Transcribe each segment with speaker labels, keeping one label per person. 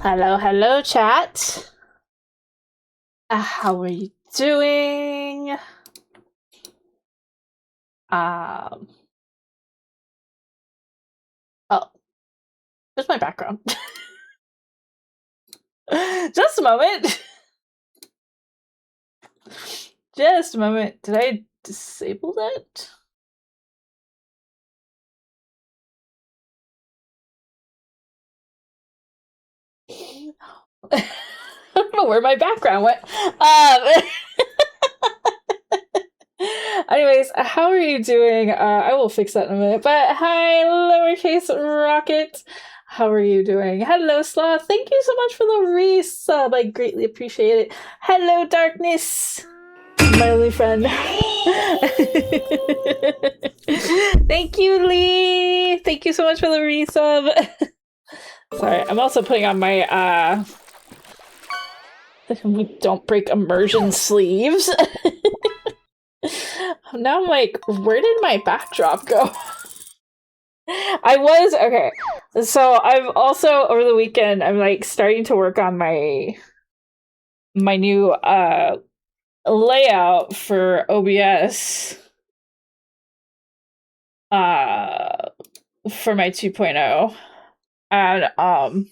Speaker 1: Hello, hello, chat. How are you doing? Um, oh, there's my background. Just a moment. Just a moment. Did I disable that? I don't know where my background went. Anyways, how are you doing? I will fix that in a minute. But hi, lowercase rocket. How are you doing? Hello, Sloth. Thank you so much for the resub. I greatly appreciate it. Hello, Darkness. My only friend. Thank you, Lee. Thank you so much for the resub. Sorry, I'm also putting on my we don't break immersion sleeves. Now I'm like, where did my backdrop go? Okay. So I've also over the weekend I'm like starting to work on my new layout for OBS for my 2.0. And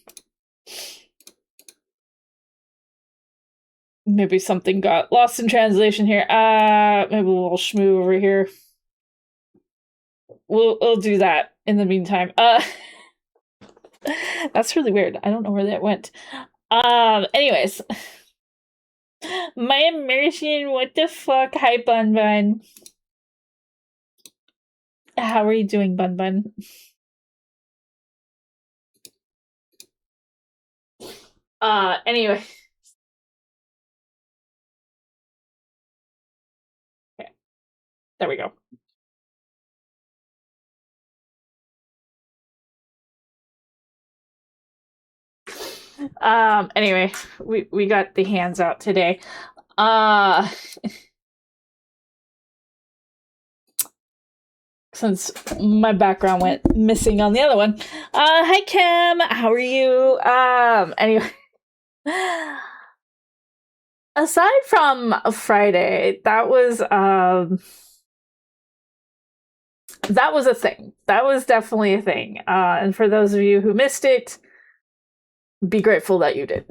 Speaker 1: maybe something got lost in translation here. Maybe a little schmoo over here. We'll do that in the meantime. That's really weird. I don't know where that went. Anyways. My immersion, what the fuck? Hi, Bun Bun. How are you doing, Bun Bun? Anyway. Okay. There we go. Anyway, we got the hands out today. Since my background went missing on the other one. Hi Kim, how are you? Anyway. Aside from Friday, that was a thing. That was definitely a thing. And for those of you who missed it, be grateful that you did.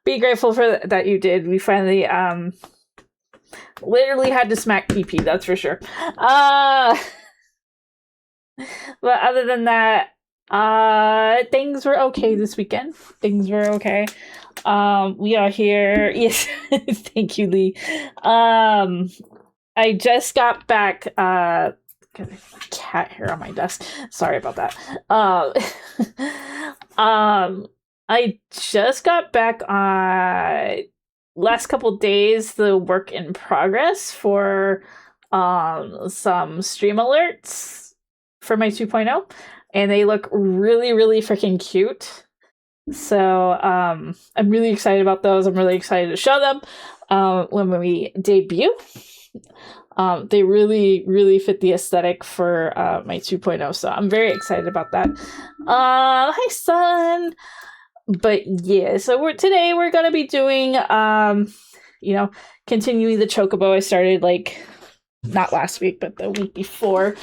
Speaker 1: Be grateful for that you did. We finally literally had to smack PP, that's for sure. But other than that, things were okay this weekend. Things were okay. We are here. Yes, thank you, Lee. I just got back. Cat hair on my desk. Sorry about that. I just got back on last couple days the work in progress for some stream alerts for my 2.0, and they look really, really freaking cute. So I'm really excited about those. I'm really excited to show them when we debut. They really, really fit the aesthetic for my 2.0, so I'm very excited about that. Hi, son. But yeah, so today we're gonna be doing, continuing the Chocobo I started like not last week, but the week before.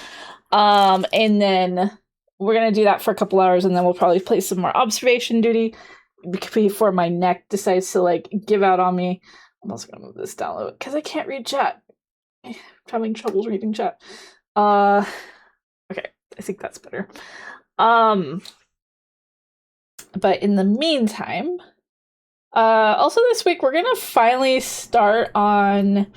Speaker 1: And then we're gonna do that for a couple hours, and then we'll probably play some more observation duty before my neck decides to like give out on me. I'm also gonna move this down a little bit because I can't read chat. I'm having trouble reading chat. Okay, I think that's better. But in the meantime, also this week we're gonna finally start on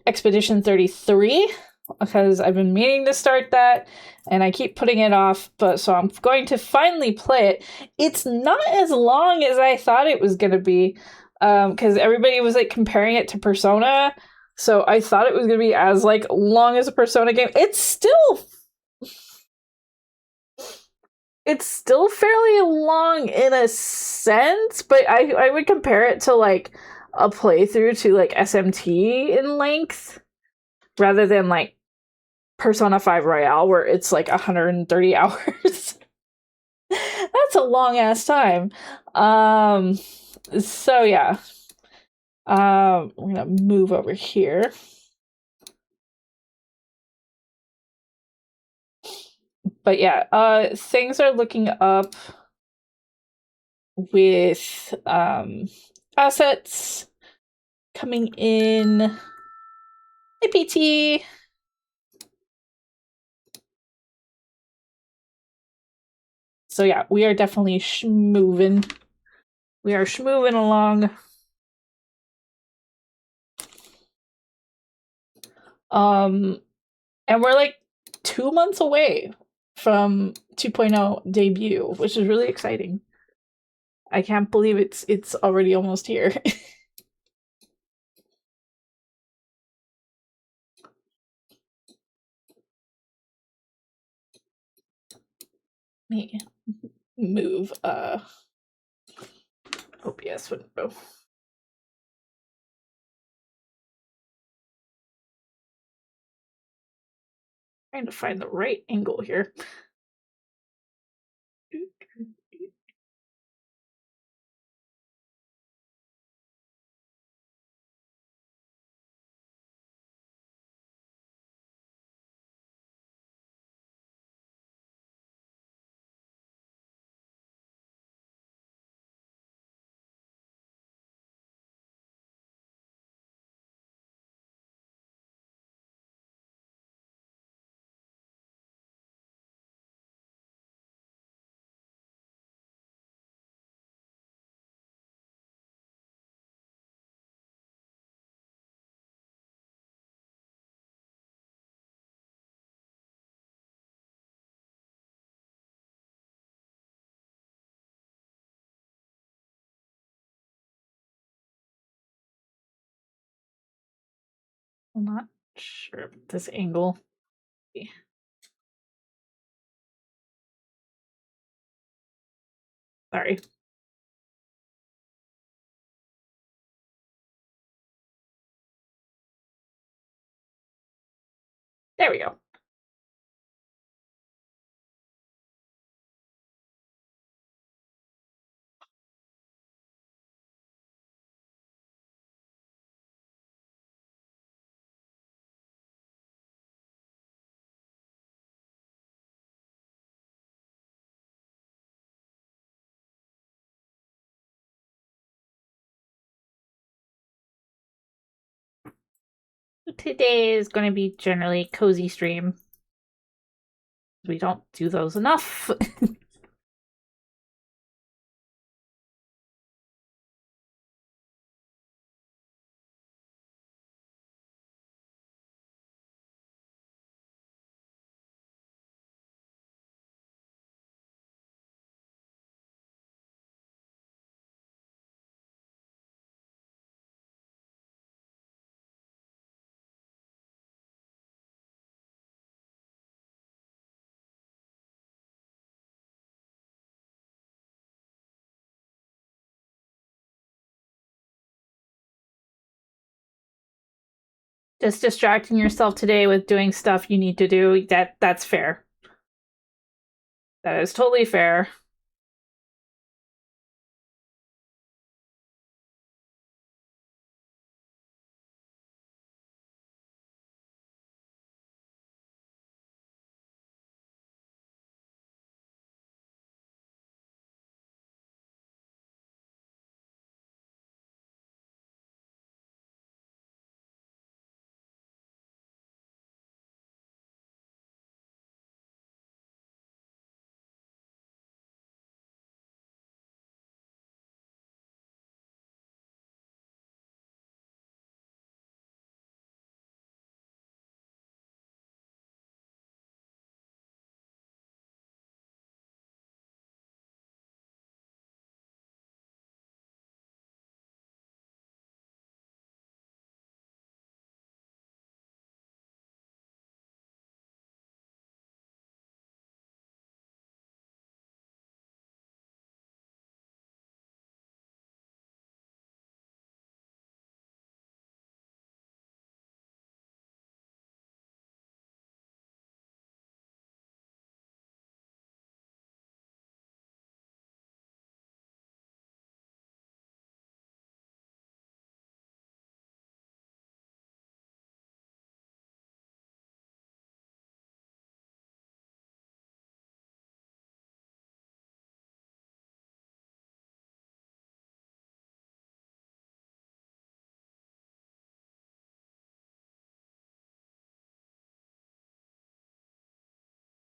Speaker 1: Expedition 33 because I've been meaning to start that and I keep putting it off, but so I'm going to finally play it. It's not as long as I thought it was gonna be, because everybody was like comparing it to Persona, so I thought it was gonna be as like long as a Persona game. It's still fairly long in a sense, but I would compare it to like a playthrough to like SMT in length rather than like Persona 5 Royale where it's like 130 hours. That's a long ass time. So yeah. We're gonna move over here. But yeah, things are looking up with assets coming in. Hey, PT. So yeah, we are definitely schmoving. We are schmoving along. And we're like 2 months away from 2.0 debut, which is really exciting. I can't believe it's already almost here. Me move OBS window. Trying to find the right angle here. I'm not sure this angle. Sorry. There we go. Today is going to be generally cozy stream. We don't do those enough. Just distracting yourself today with doing stuff you need to do, that's fair. That is totally fair.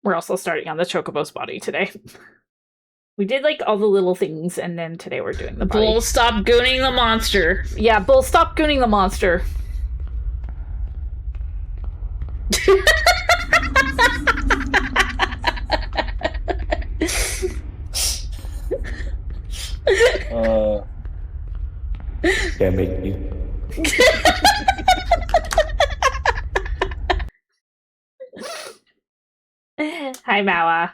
Speaker 1: We're also starting on the Chocobo's body today. We did like all the little things, and then today we're doing the body.
Speaker 2: Bull, stop gooning the monster.
Speaker 1: Yeah, Bull, stop gooning the monster.
Speaker 3: Can't make you.
Speaker 1: Hi, Mawa.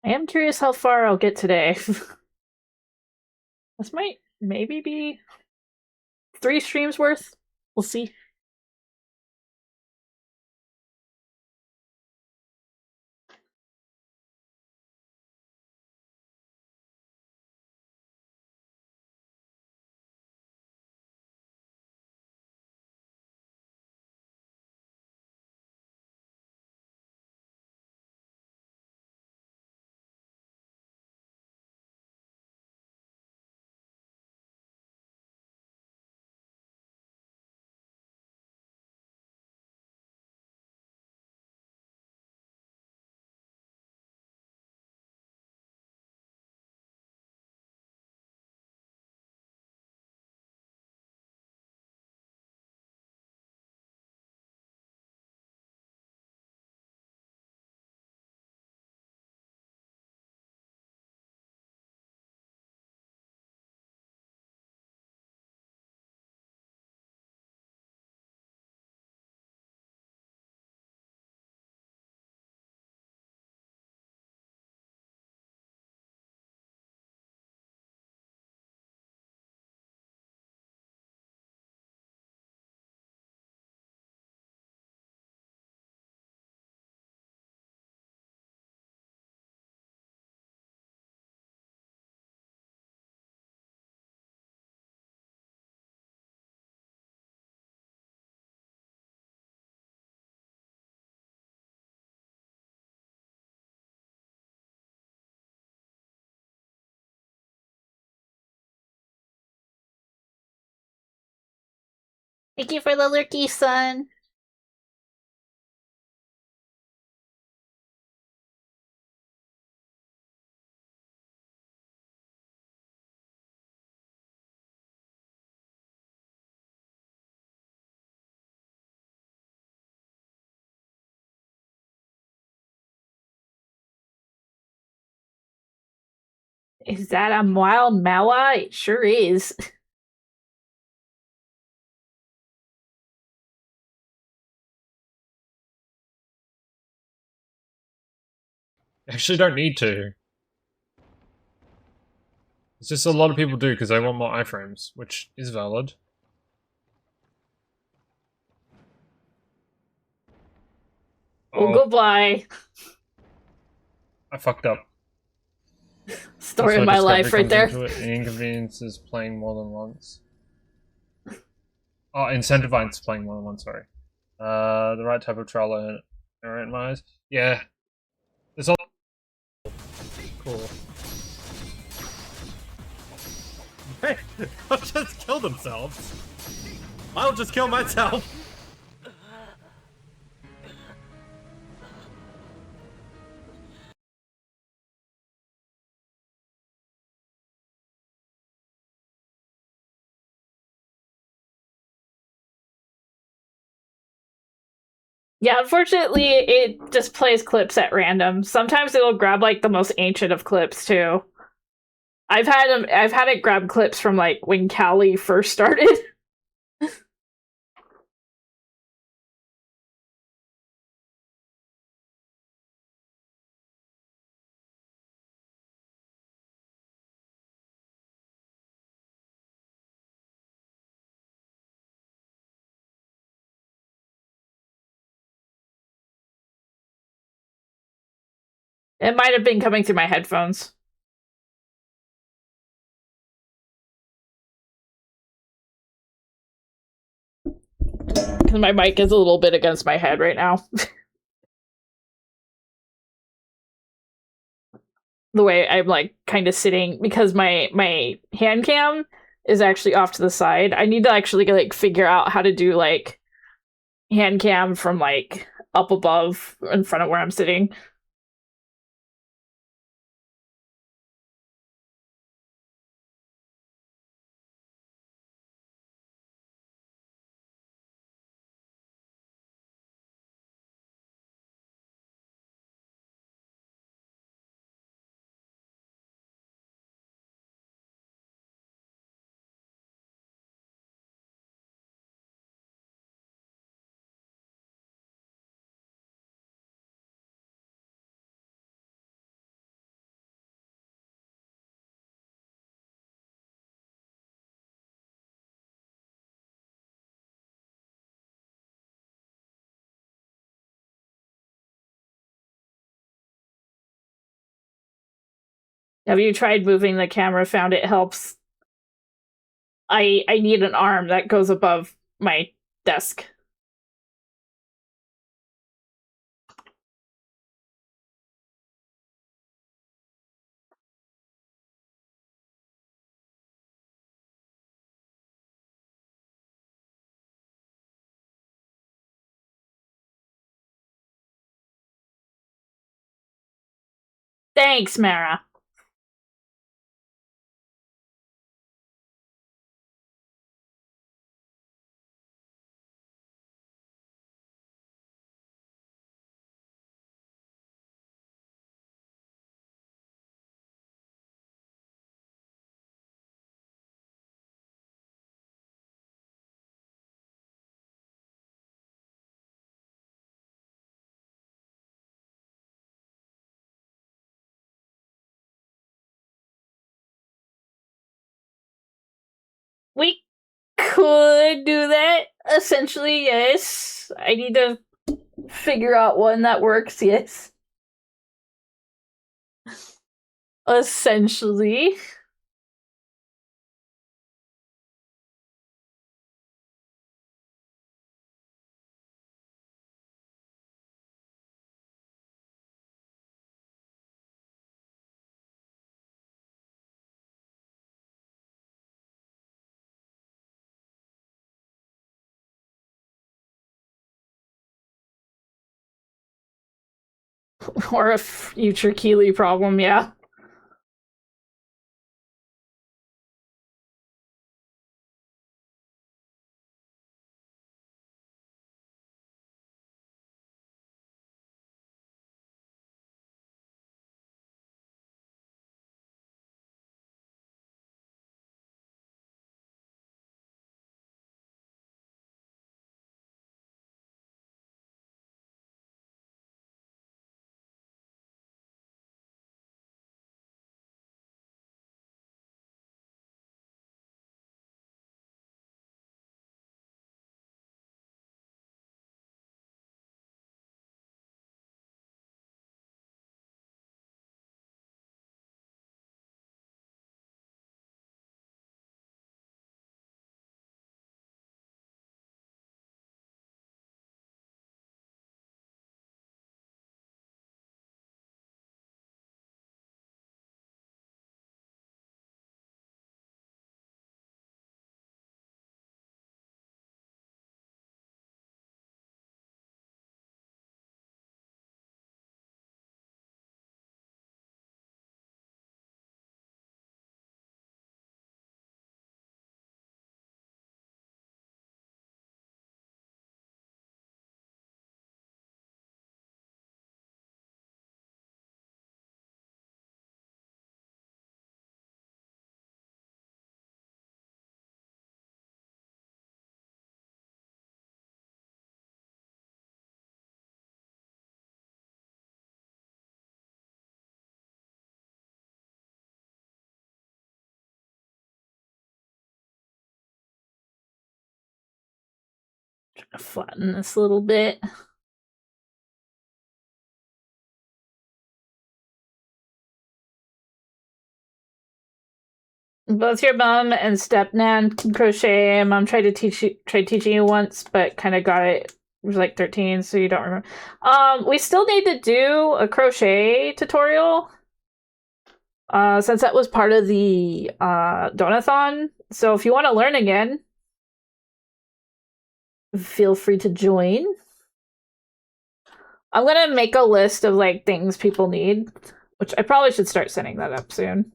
Speaker 1: I am curious how far I'll get today. This might maybe be 3 streams worth. We'll see. Thank you for the lurky, son. Is that a wild Mawa? It sure is.
Speaker 4: Actually don't need to. It's just a lot of people do because they want more iframes, which is valid.
Speaker 1: Oh, goodbye.
Speaker 4: I fucked up.
Speaker 1: Story of my life right there.
Speaker 4: It inconveniences playing more than once. Oh, incentivizes playing more than once, sorry. The right type of trial and error in my eyes. Yeah. It's all cool.
Speaker 5: Hey, they'll just kill themselves. I'll just kill myself.
Speaker 1: Yeah, unfortunately, it just plays clips at random. Sometimes it'll grab like the most ancient of clips too. I've had it grab clips from like when Callie first started. It might have been coming through my headphones. Because my mic is a little bit against my head right now. The way I'm like kind of sitting, because my hand cam is actually off to the side. I need to actually like figure out how to do like hand cam from like up above in front of where I'm sitting. Have you tried moving the camera? Found it helps. I need an arm that goes above my desk. Thanks, Mara. We could do that. Essentially, yes. I need to figure out one that works, yes. Essentially. Or a future Keeley problem, yeah. Try to flatten this a little bit. Both your mom and stepnan can crochet. Mom tried teaching you once, but kind of got it. It was like 13, so you don't remember. We still need to do a crochet tutorial. Since that was part of the donathon. So if you want to learn again, feel free to join. I'm gonna make a list of like things people need, which I probably should start setting that up soon.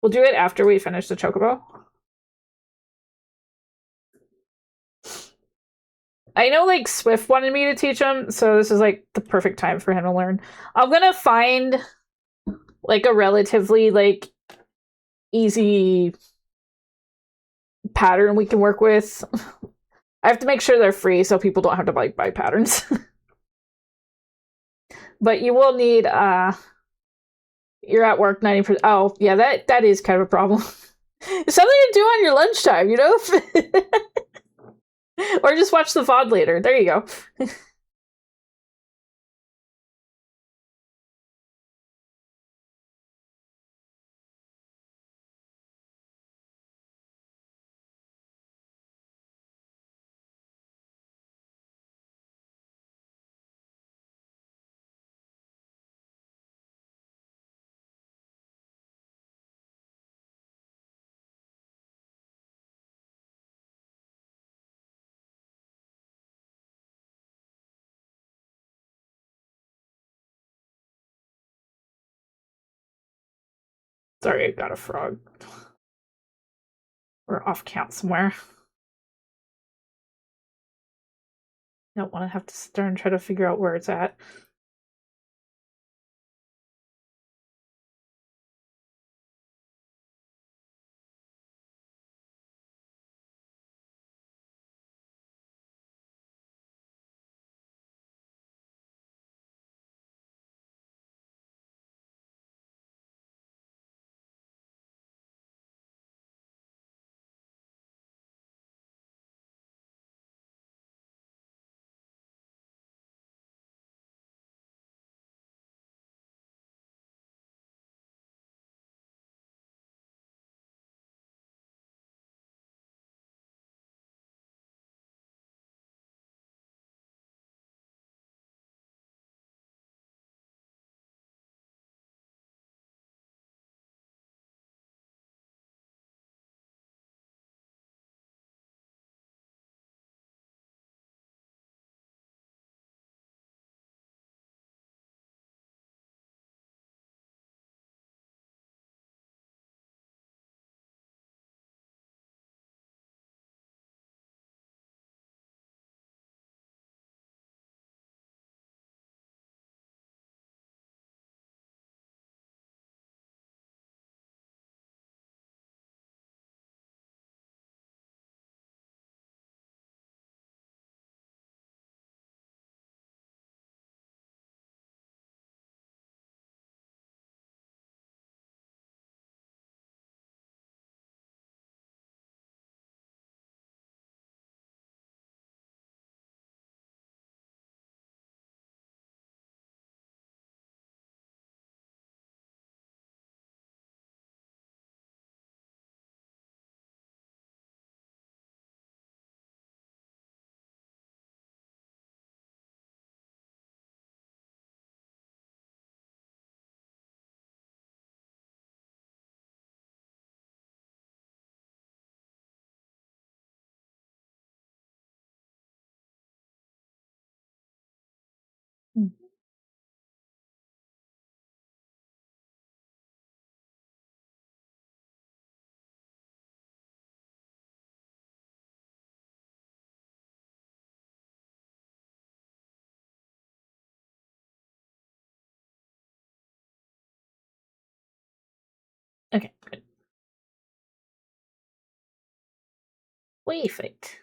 Speaker 1: We'll do it after we finish the Chocobo. I know like Swift wanted me to teach him, so this is like the perfect time for him to learn. I'm gonna find like a relatively like easy pattern we can work with. I have to make sure they're free so people don't have to like buy patterns. But you will need you're at work 90%. Oh, yeah, that is kind of a problem. It's something to do on your lunchtime, you know? Or just watch the VOD later. There you go. Sorry, I got a frog. We're off count somewhere. Don't want to have to sit there and try to figure out where it's at. Okay, good. Wave it.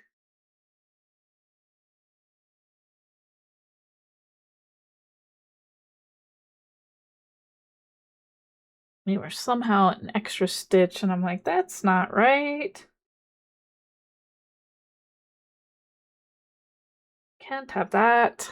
Speaker 1: We were somehow an extra stitch, and I'm like, that's not right. Can't have that.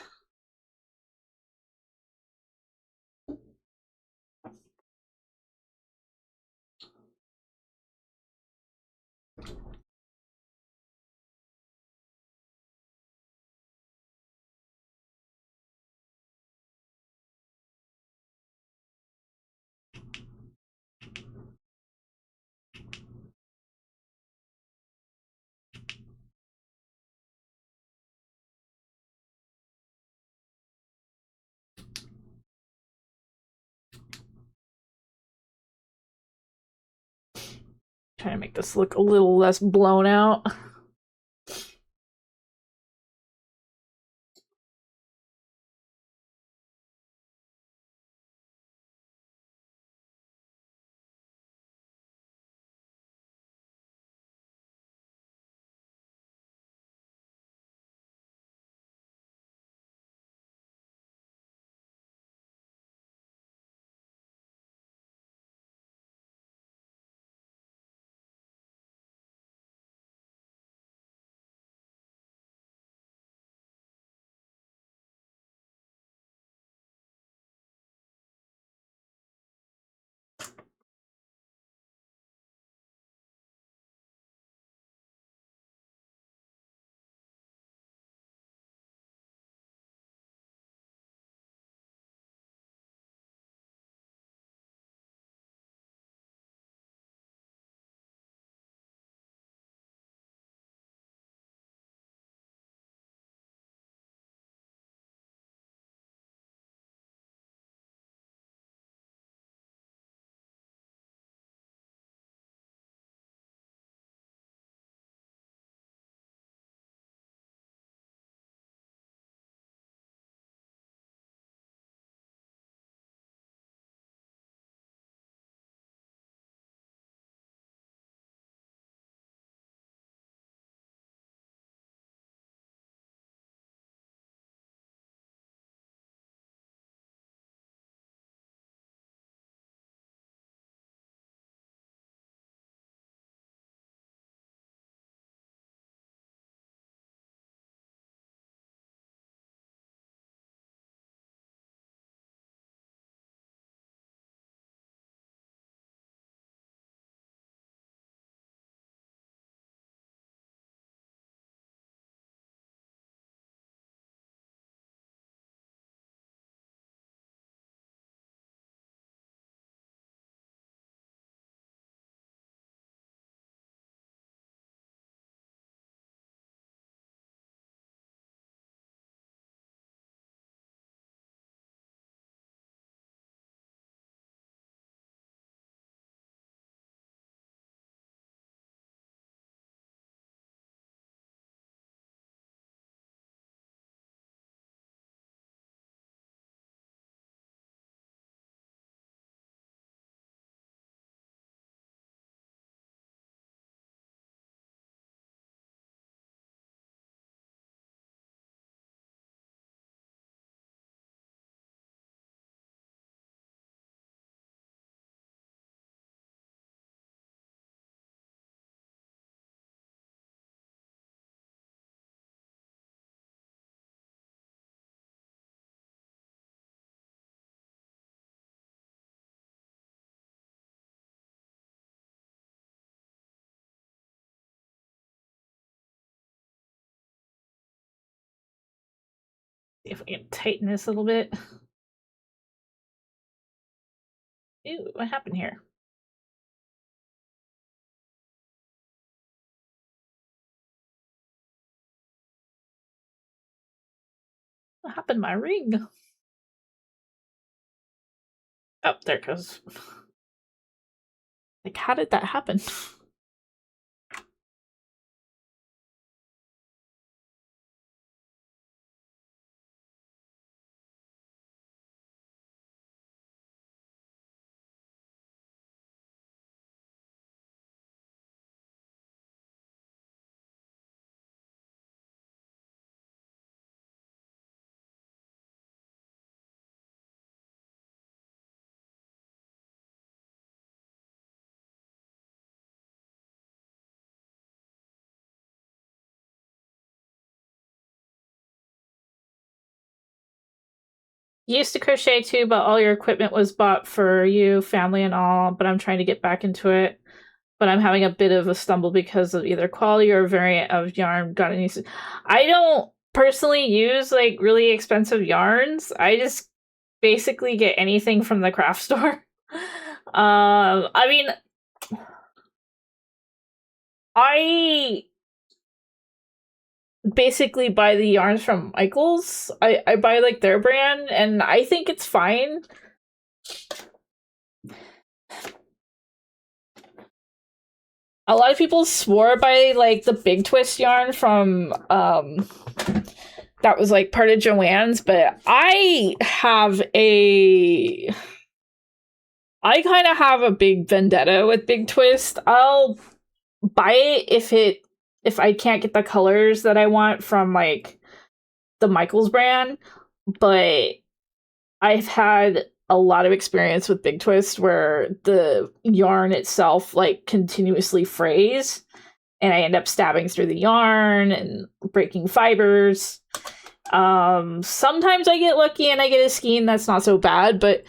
Speaker 1: Trying to make this look a little less blown out. See if we can tighten this a little bit. Ew, what happened here? What happened to my ring? Oh, there it goes. Like, how did that happen? used to crochet too, but all your equipment was bought for you, family and all, but I'm trying to get back into it. But I'm having a bit of a stumble because of either quality or variant of yarn. I don't personally use like really expensive yarns. I just basically get anything from the craft store. I mean, I basically buy the yarns from Michaels. I buy like their brand, and I think it's fine. A lot of people swore by like the Big Twist yarn from that was like part of Joanne's, but I kind of have a big vendetta with Big Twist. I'll buy it if I can't get the colors that I want from like the Michaels brand, but I've had a lot of experience with Big Twist where the yarn itself like continuously frays and I end up stabbing through the yarn and breaking fibers. Sometimes I get lucky and I get a skein that's not so bad, but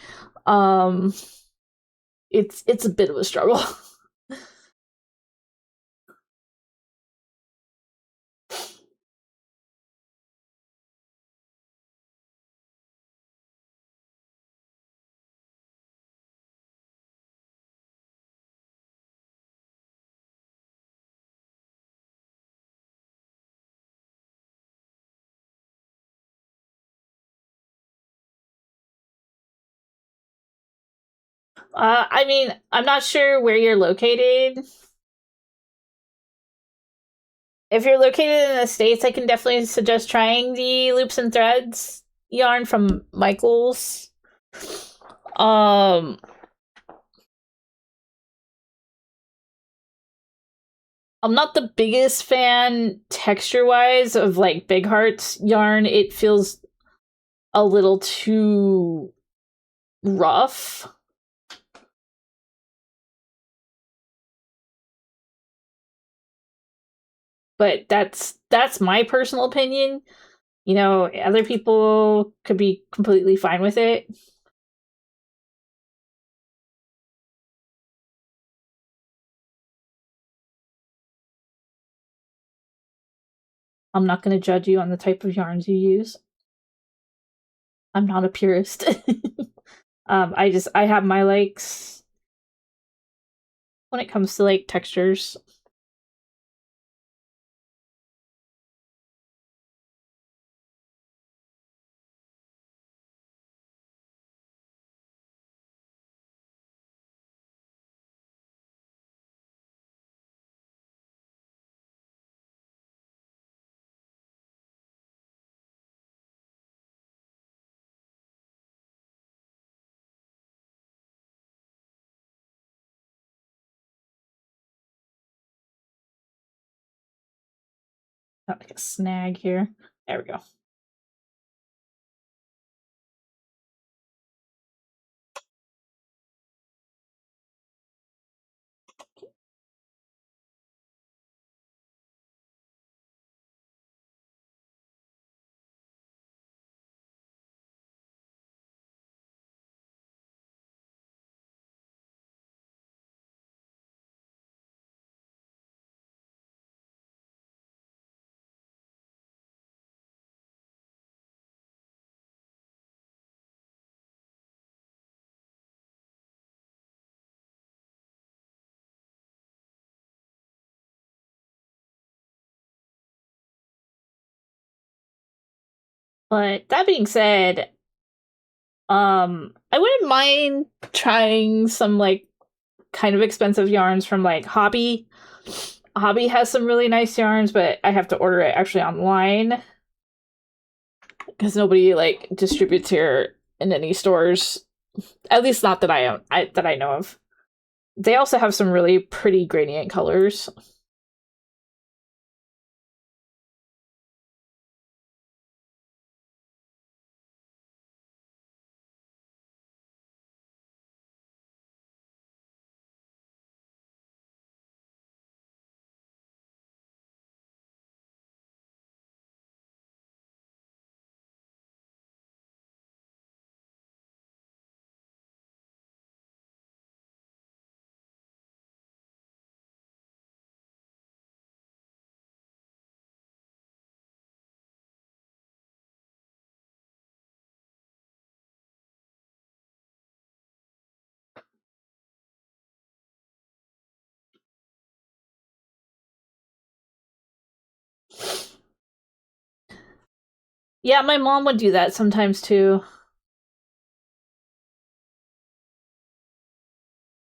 Speaker 1: it's a bit of a struggle. I mean, I'm not sure where you're located. If you're located in the States, I can definitely suggest trying the Loops and Threads yarn from Michaels. I'm not the biggest fan texture-wise of like Big Hearts yarn. It feels a little too rough. But that's my personal opinion. You know, other people could be completely fine with it. I'm not going to judge you on the type of yarns you use. I'm not a purist. I have my likes when it comes to like textures. Got like a snag here. There we go. But that being said, I wouldn't mind trying some like kind of expensive yarns from like Hobby. Hobby has some really nice yarns, but I have to order it actually online because nobody like distributes here in any stores. At least not that I know of. They also have some really pretty gradient colors. Yeah, my mom would do that sometimes too.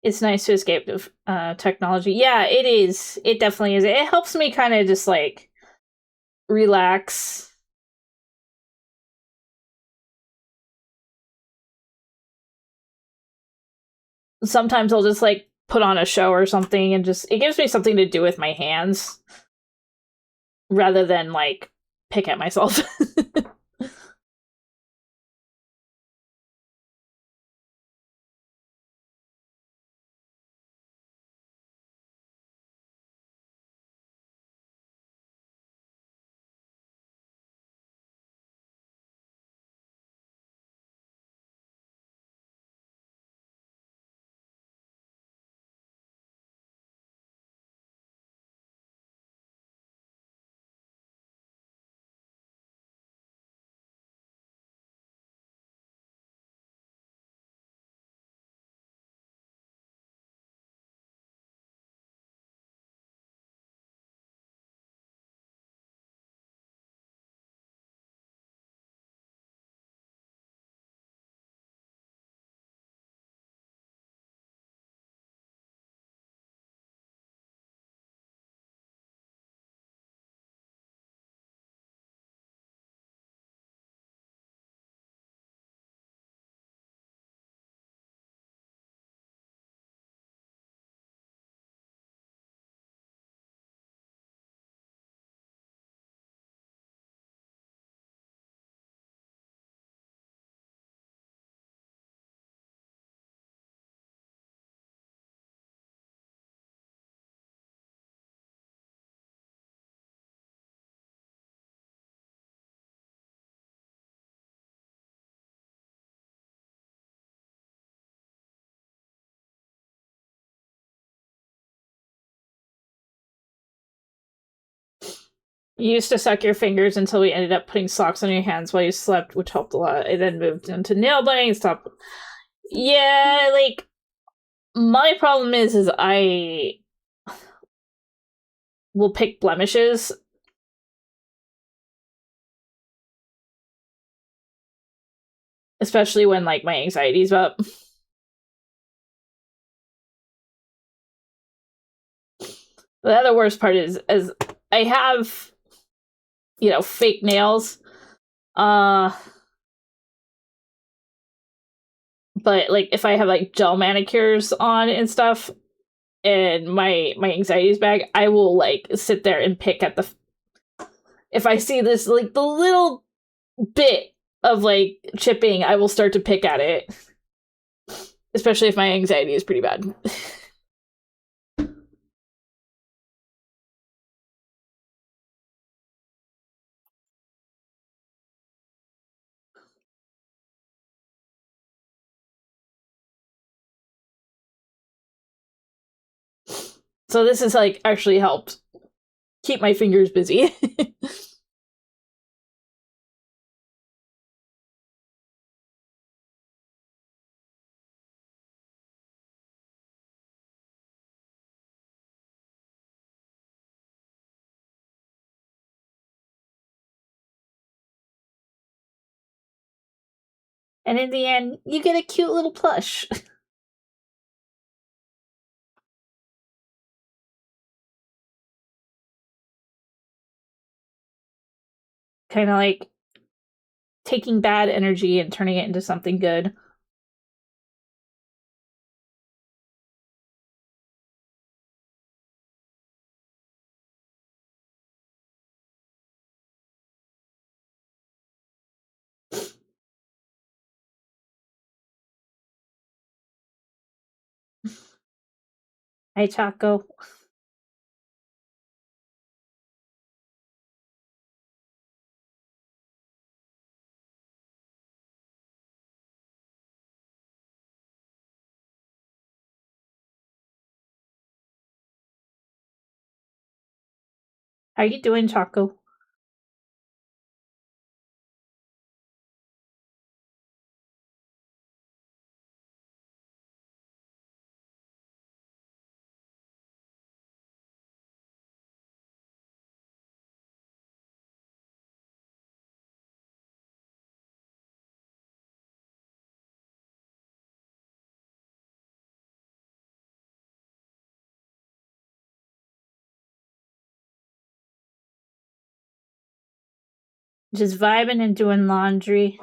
Speaker 1: It's nice to escape technology. Yeah, it is. It definitely is. It helps me kind of just like relax. Sometimes I'll just like put on a show or something and just it gives me something to do with my hands rather than like pick at myself. You used to suck your fingers until we ended up putting socks on your hands while you slept, which helped a lot. I then moved into nail biting stuff. Yeah, like my problem is I will pick blemishes. Especially when like my anxiety's up. The other worst part is I have fake nails. Uh but like if I have like gel manicures on and stuff and my anxiety's back, I will like sit there and pick at the if I see this like the little bit of like chipping, I will start to pick at it. Especially if my anxiety is pretty bad. So this has like actually helped keep my fingers busy. And in the end, you get a cute little plush. Kind of like taking bad energy and turning it into something good. Hi, Choco. How you doing, Choco? Just vibing and doing laundry.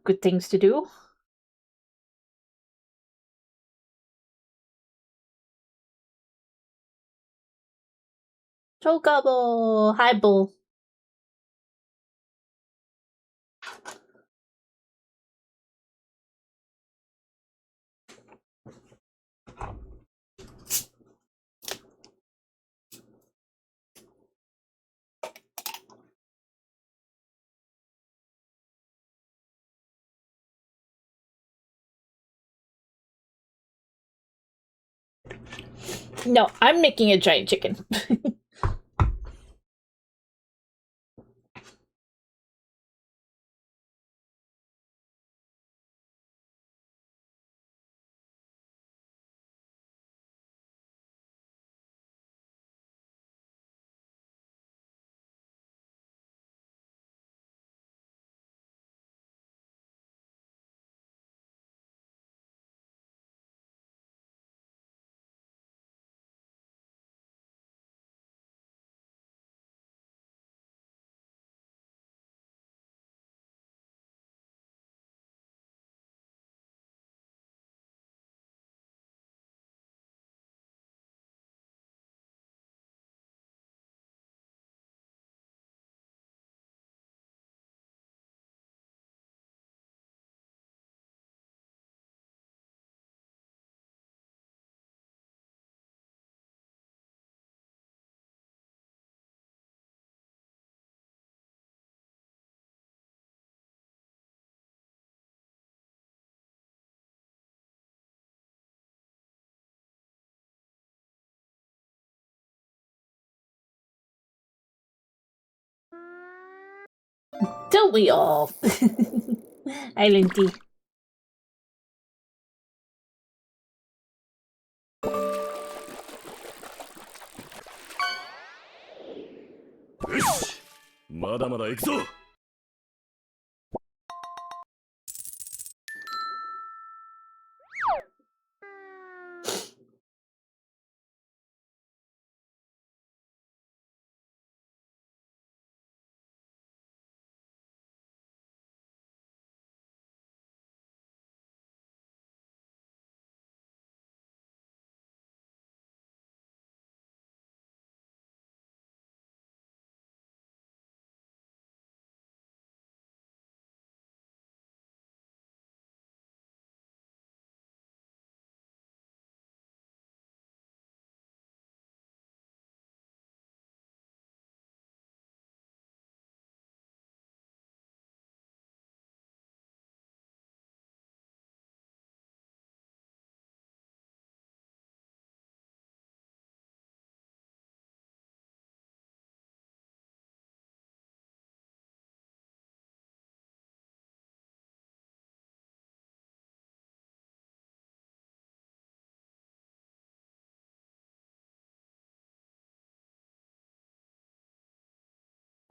Speaker 1: Good things to do. Chocobo! Hi, Bull. No, I'm making a giant chicken. Don't we all? Island tea.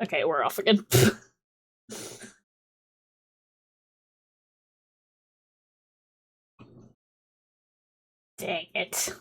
Speaker 1: Okay, we're off again. Dang it.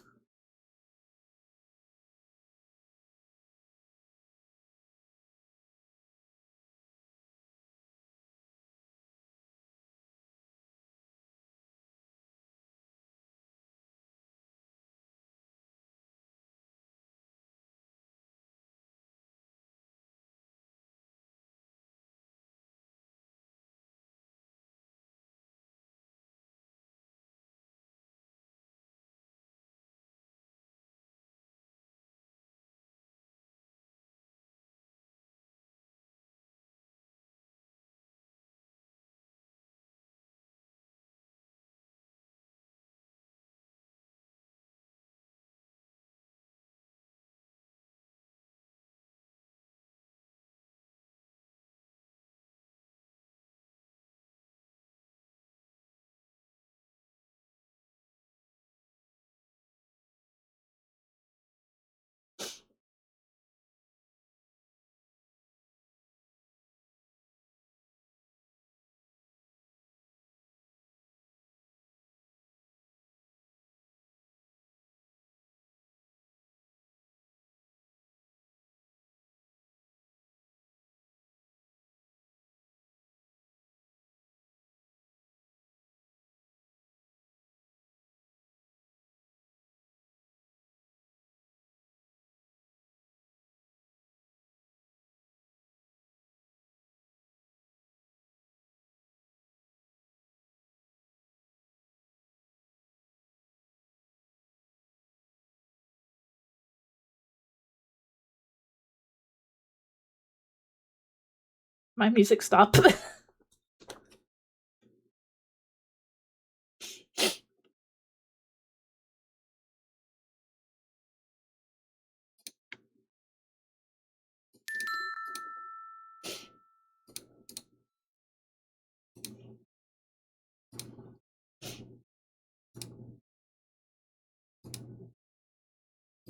Speaker 1: My music stop.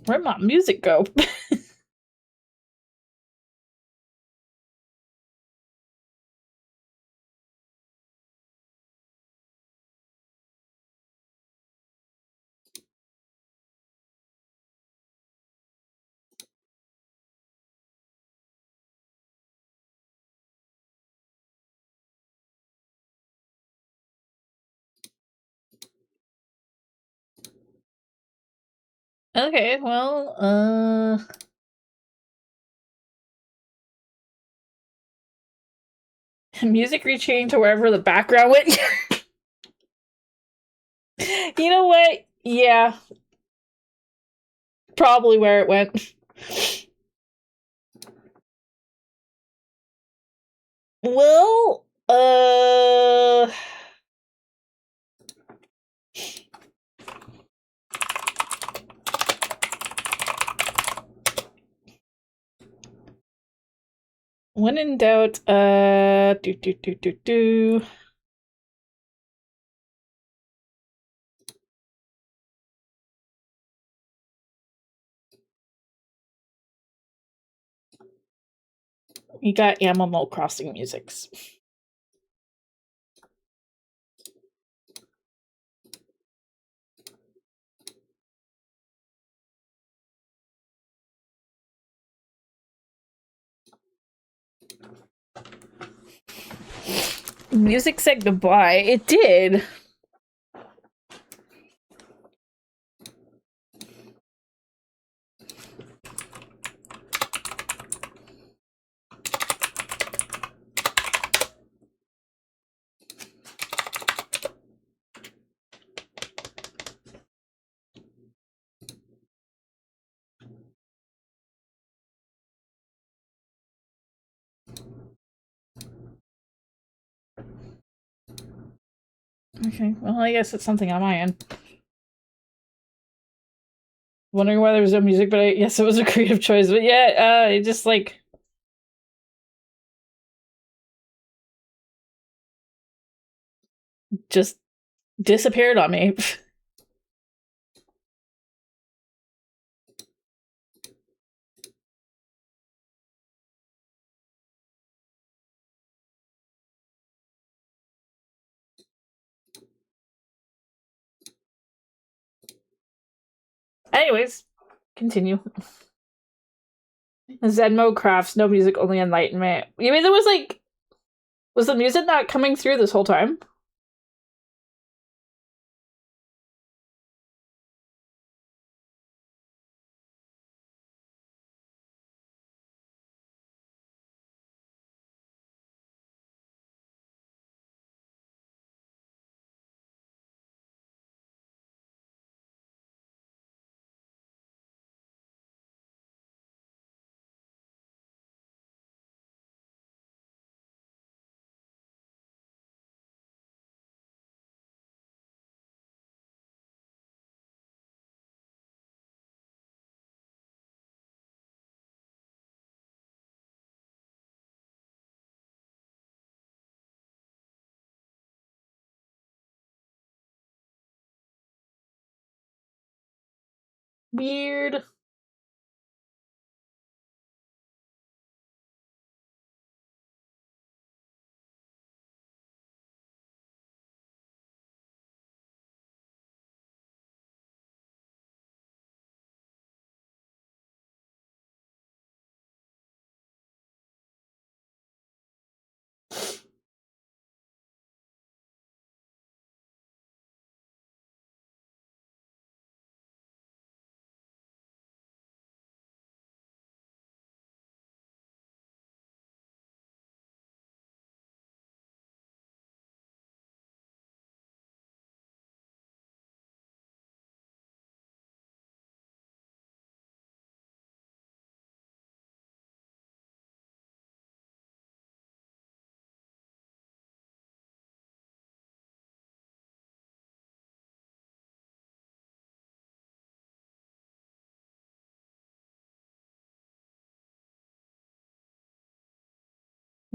Speaker 1: Where'd my music go? Okay, well, music reaching to wherever the background went. You know what? Yeah. Probably where it went. Well, when in doubt, do. You got Animal Crossing musics. Music said goodbye. It did. Okay, well, I guess it's something on my end. Wondering why there was no music, but I guess it was a creative choice. But yeah, it just like just disappeared on me. Anyways, continue. Zenmo crafts, no music, only enlightenment. You mean there was like, was the music not coming through this whole time? Weird.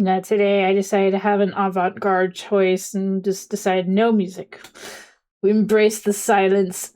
Speaker 1: Now today I decided to have an avant-garde choice and just decided no music. We embrace the silence.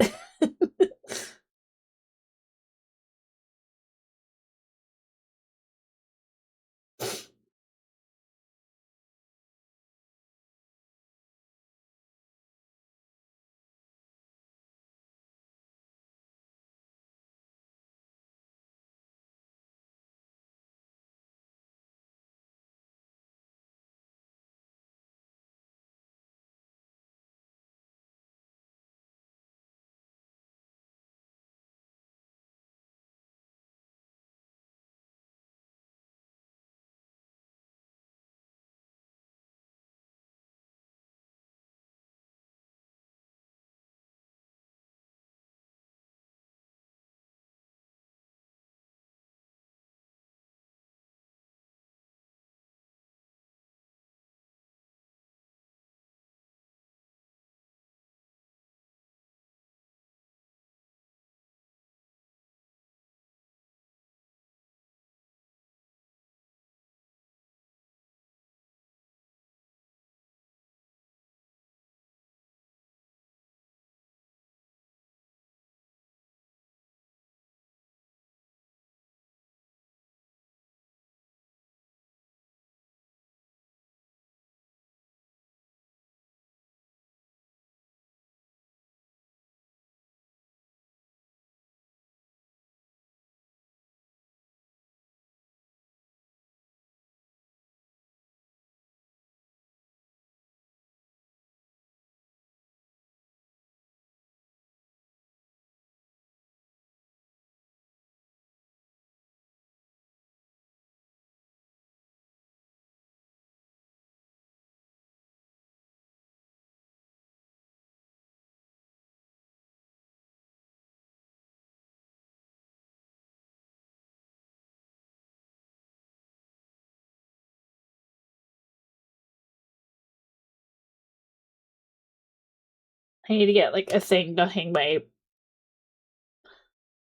Speaker 1: I need to get like a thing to hang my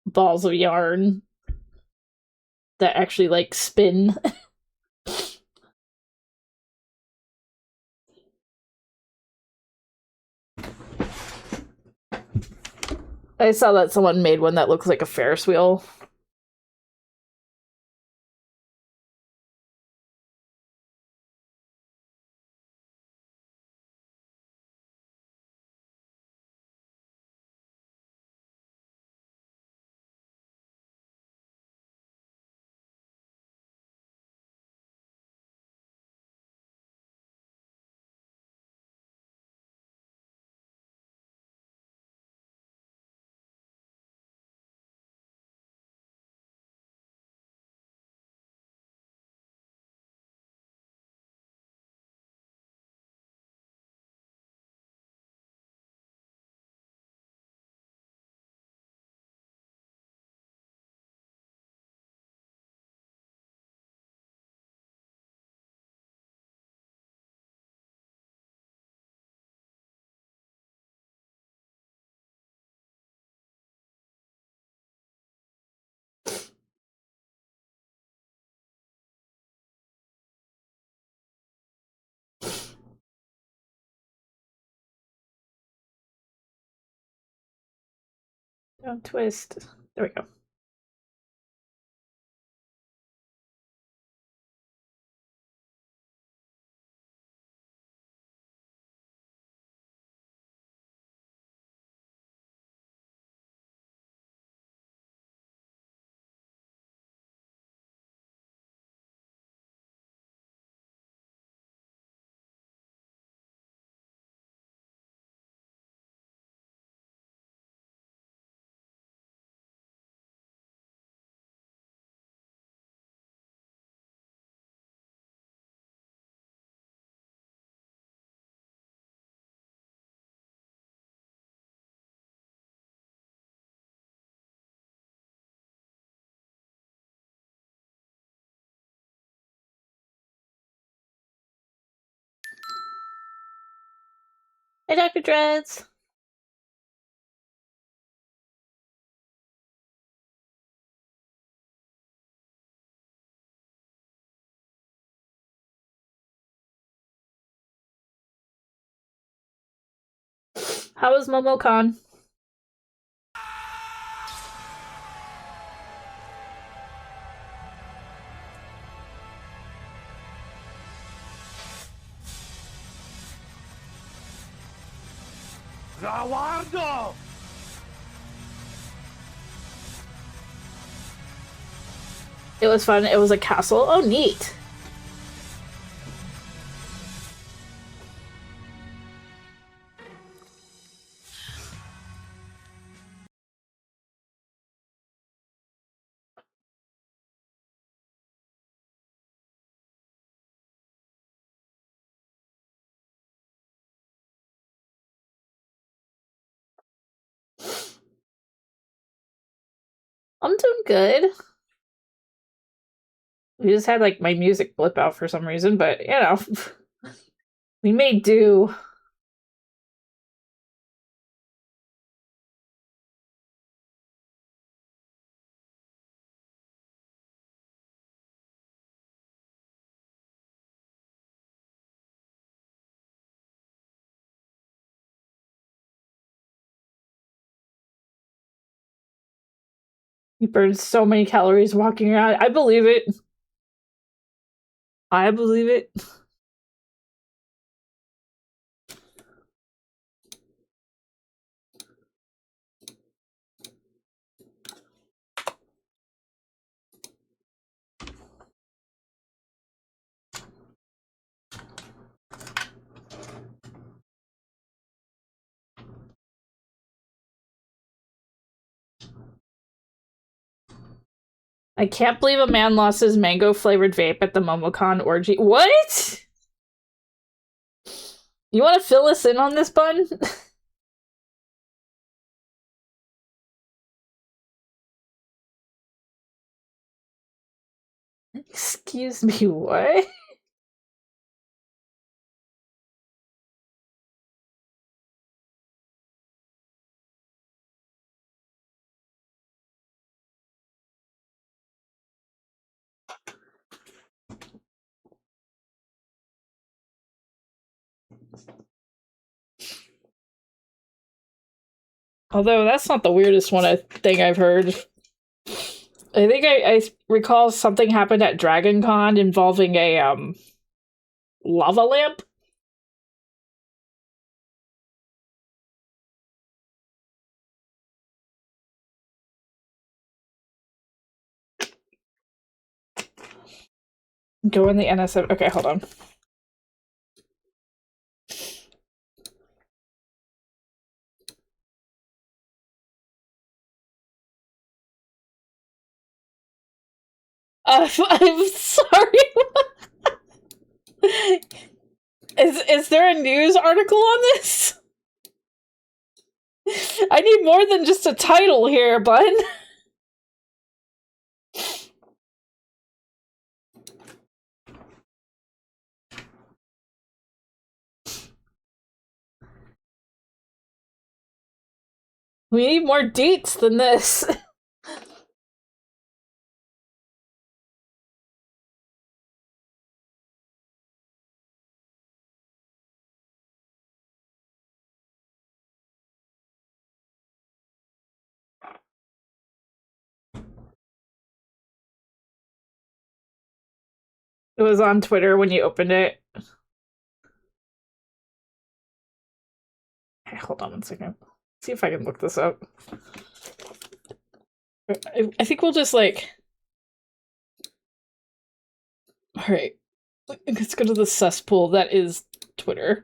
Speaker 1: balls of yarn that actually like spin. I saw that someone made one that looks like a Ferris wheel. Don't twist. There we go. Hey, Dr. Dreads! How is Momocon?
Speaker 5: Zawardo!
Speaker 1: It was fun. It was a castle. Oh, neat. I'm doing good. We just had like my music blip out for some reason, but you know, we may do. You burned so many calories walking around. I believe it. I believe it. I can't believe a man lost his mango-flavored vape at the Momocon orgy. What? You want to fill us in on this, Bun? Excuse me, what? Although that's not the weirdest thing I've heard. I think I recall something happened at Dragon Con involving a lava lamp. Go in the NSM. Okay, hold on. I'm sorry. Is there a news article on this? I need more than just a title here, bud. We need more deets than this. It was on Twitter when you opened it. Okay, hold on one second. See if I can look this up. I think we'll just like... Alright. Let's go to the cesspool that is Twitter.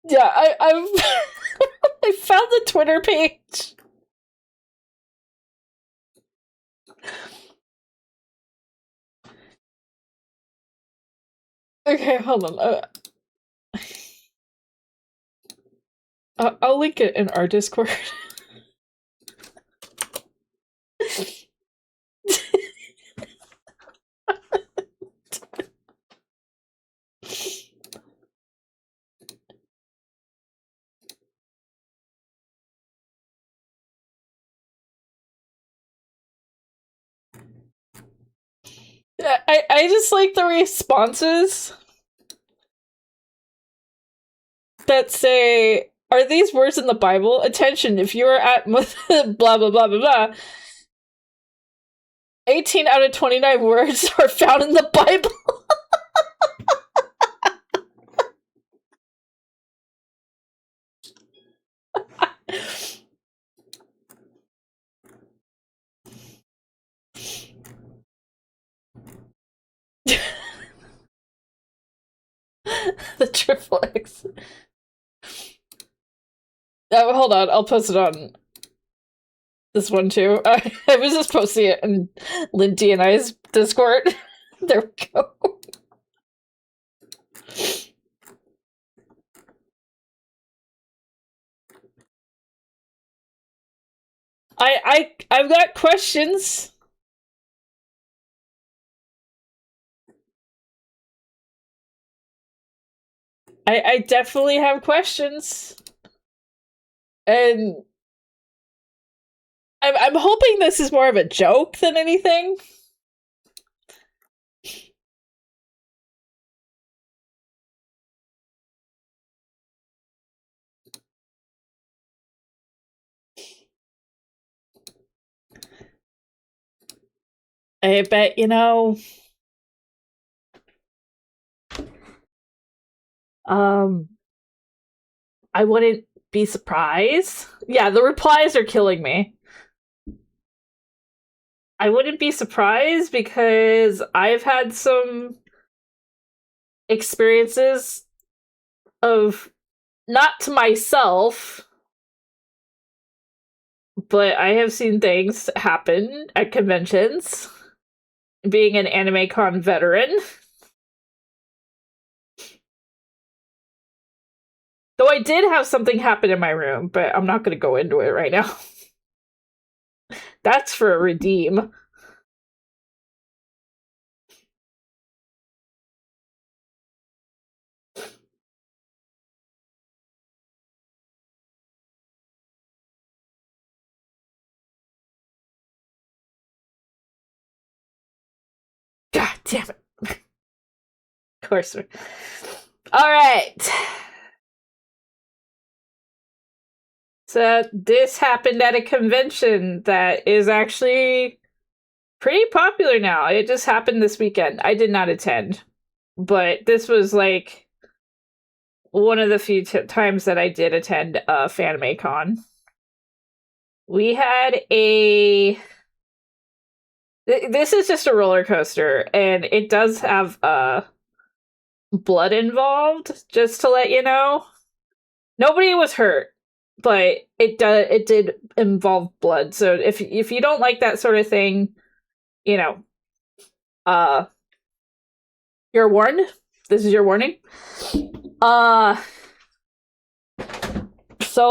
Speaker 1: Yeah, I've I found the Twitter page. Okay, hold on. I'll link it in our Discord. I just like the responses that say, are these words in the Bible? Attention, if you are at blah, blah, blah, blah, blah. 18 out of 29 words are found in the Bible. The triple X. Hold on, I'll post it on this one too. I was just posting it in Lindy and I's Discord. There we go. I've got questions. I definitely have questions. And I'm hoping this is more of a joke than anything. I bet, you know, I wouldn't be surprised. Yeah, the replies are killing me. I wouldn't be surprised because I've had some experiences of, not to myself, but I have seen things happen at conventions. Being an Anime Con veteran. Though I did have something happen in my room, but I'm not going to go into it right now. That's for a redeem. God damn it. Of course. Alright. So this happened at a convention that is actually pretty popular now. It just happened this weekend. I did not attend. But this was like one of the few times that I did attend FanimeCon. We had a... This is just a roller coaster, and it does have blood involved, just to let you know. Nobody was hurt, but it did involve blood. So if you don't like that sort of thing, you know, you're warned. This is your warning. So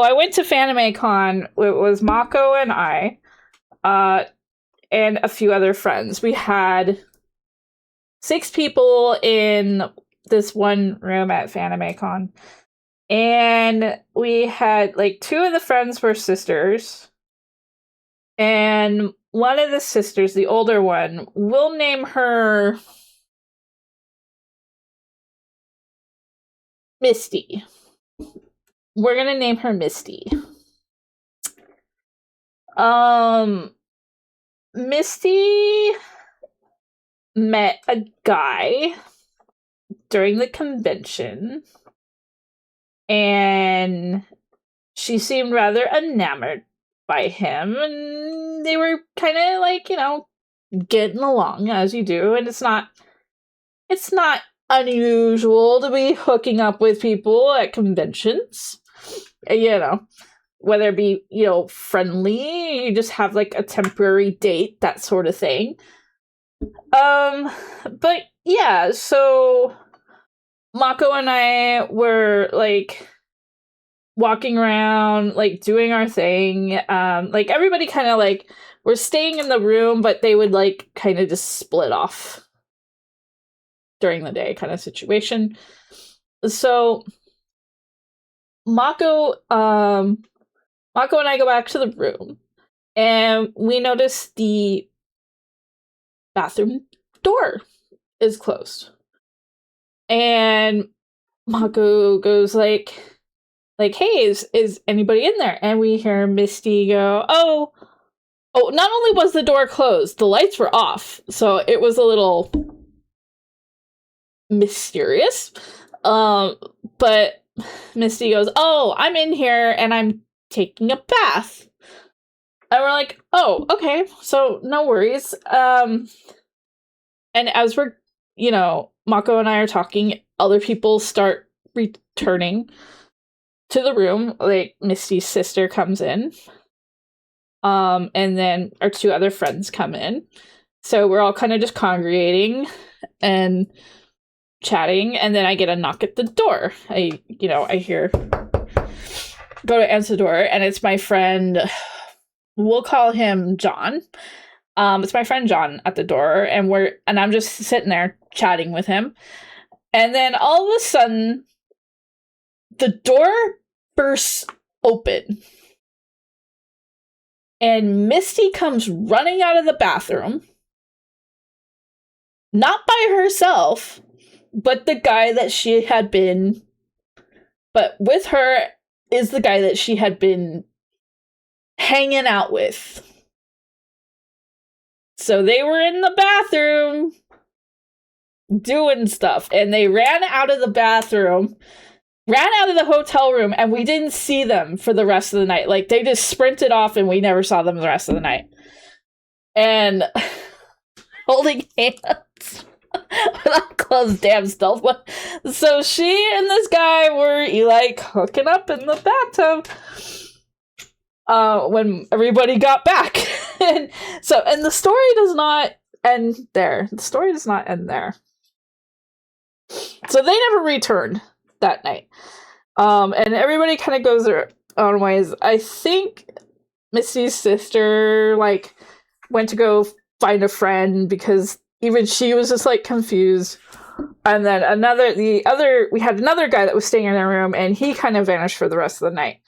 Speaker 1: I went to FanimeCon. It was Mako and I, and a few other friends. We had 6 people in this one room at FanimeCon. And we had, like, 2 of the friends were sisters. And one of the sisters, the older one, we'll name her Misty. We're gonna name her Misty. Misty met a guy during the convention, and she seemed rather enamored by him, and they were kind of like, you know, getting along as you do, and it's not unusual to be hooking up with people at conventions, you know, whether it be, you know, friendly, you just have like a temporary date, that sort of thing. But yeah, so Mako and I were like walking around, like doing our thing. Like everybody kind of like we're staying in the room, but they would like kind of just split off during the day kind of situation. So Mako and I go back to the room and we notice the bathroom door is closed. And Mako goes like, hey, is anybody in there? And we hear Misty go, oh, not only was the door closed, the lights were off. So it was a little mysterious. But Misty goes, oh, I'm in here and I'm taking a bath. And we're like, oh, okay, so no worries. And as we're, Mako and I are talking, other people start returning to the room. Like, Misty's sister comes in. And then our two other friends come in. So we're all kind of just congregating and chatting, and then I get a knock at the door. I hear, go to answer the door, and it's my friend, we'll call him John. It's my friend John at the door, and I'm just sitting there chatting with him. And then all of a sudden, the door bursts open. And Misty comes running out of the bathroom. Not by herself, but the guy that she had been... But with her is the guy that she had been hanging out with. So they were in the bathroom doing stuff, and they ran out of the bathroom, ran out of the hotel room, and we didn't see them for the rest of the night. Like, they just sprinted off, and we never saw them the rest of the night. And holding hands without closed damn stealth. So she and this guy were like hooking up in the bathtub when everybody got back. and the story does not end there. The story does not end there. So they never returned that night. And everybody kind of goes their own ways. I think Misty's sister went to go find a friend because even she was just confused. And then we had another guy that was staying in their room, and he kind of vanished for the rest of the night.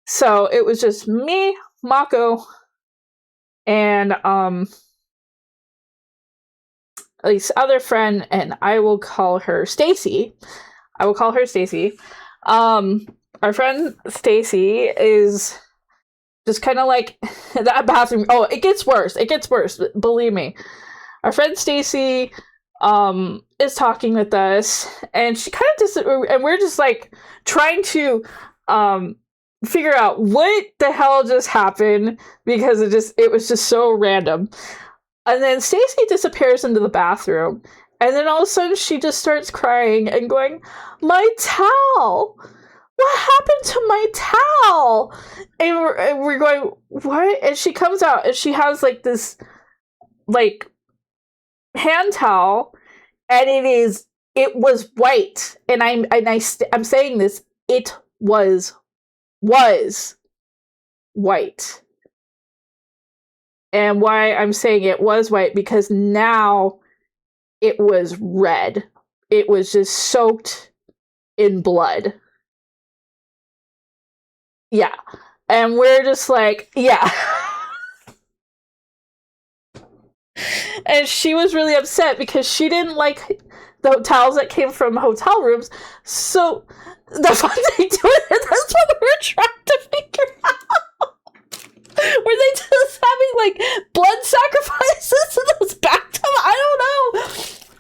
Speaker 1: So it was just me, Mako, and this other friend, and I will call her Stacy. Our friend Stacy is just kind of like that bathroom. Oh, it gets worse. Believe me. Our friend Stacy is talking with us, and she kind of and we're just trying to figure out what the hell just happened, because it was just so random. And then Stacy disappears into the bathroom, and then all of a sudden she just starts crying and going, "My towel! What happened to my towel?" And we're going, "What?" And she comes out, and she has this hand towel, and it was white. And I'm saying this, it was white. And why I'm saying it was white, because now it was red. It was just soaked in blood. Yeah. And we're just yeah. And she was really upset because she didn't like the towels that came from hotel rooms. So that's what they do. That's what we're trying to figure out. Were they just having blood sacrifices in those bathtubs? I don't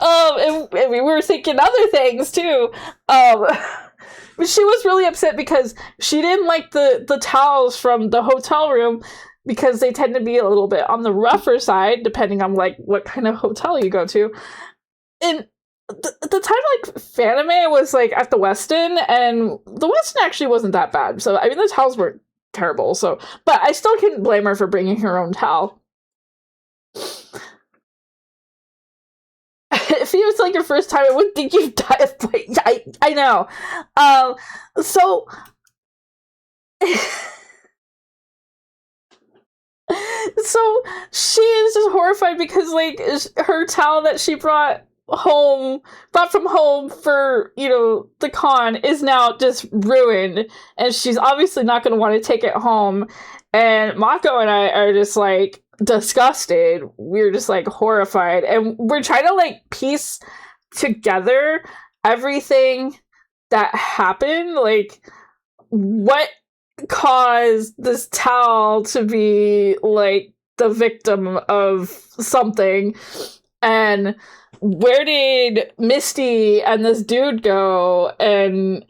Speaker 1: know. And we were thinking other things too. She was really upset because she didn't like the towels from the hotel room, because they tend to be a little bit on the rougher side, depending on what kind of hotel you go to. And the time Fanime was at the Westin, and the Westin actually wasn't that bad. So I mean, the towels weren't terrible. So, but I still couldn't blame her for bringing her own towel. If it was your first time, I wouldn't think you'd die of I know. So So she is just horrified because like her towel that she brought from home for, you know, the con is now just ruined, and she's obviously not going to want to take it home. And Mako and I are just like disgusted. We're just like horrified, and we're trying to like piece together everything that happened, like what caused this towel to be like the victim of something, and where did Misty and this dude go. And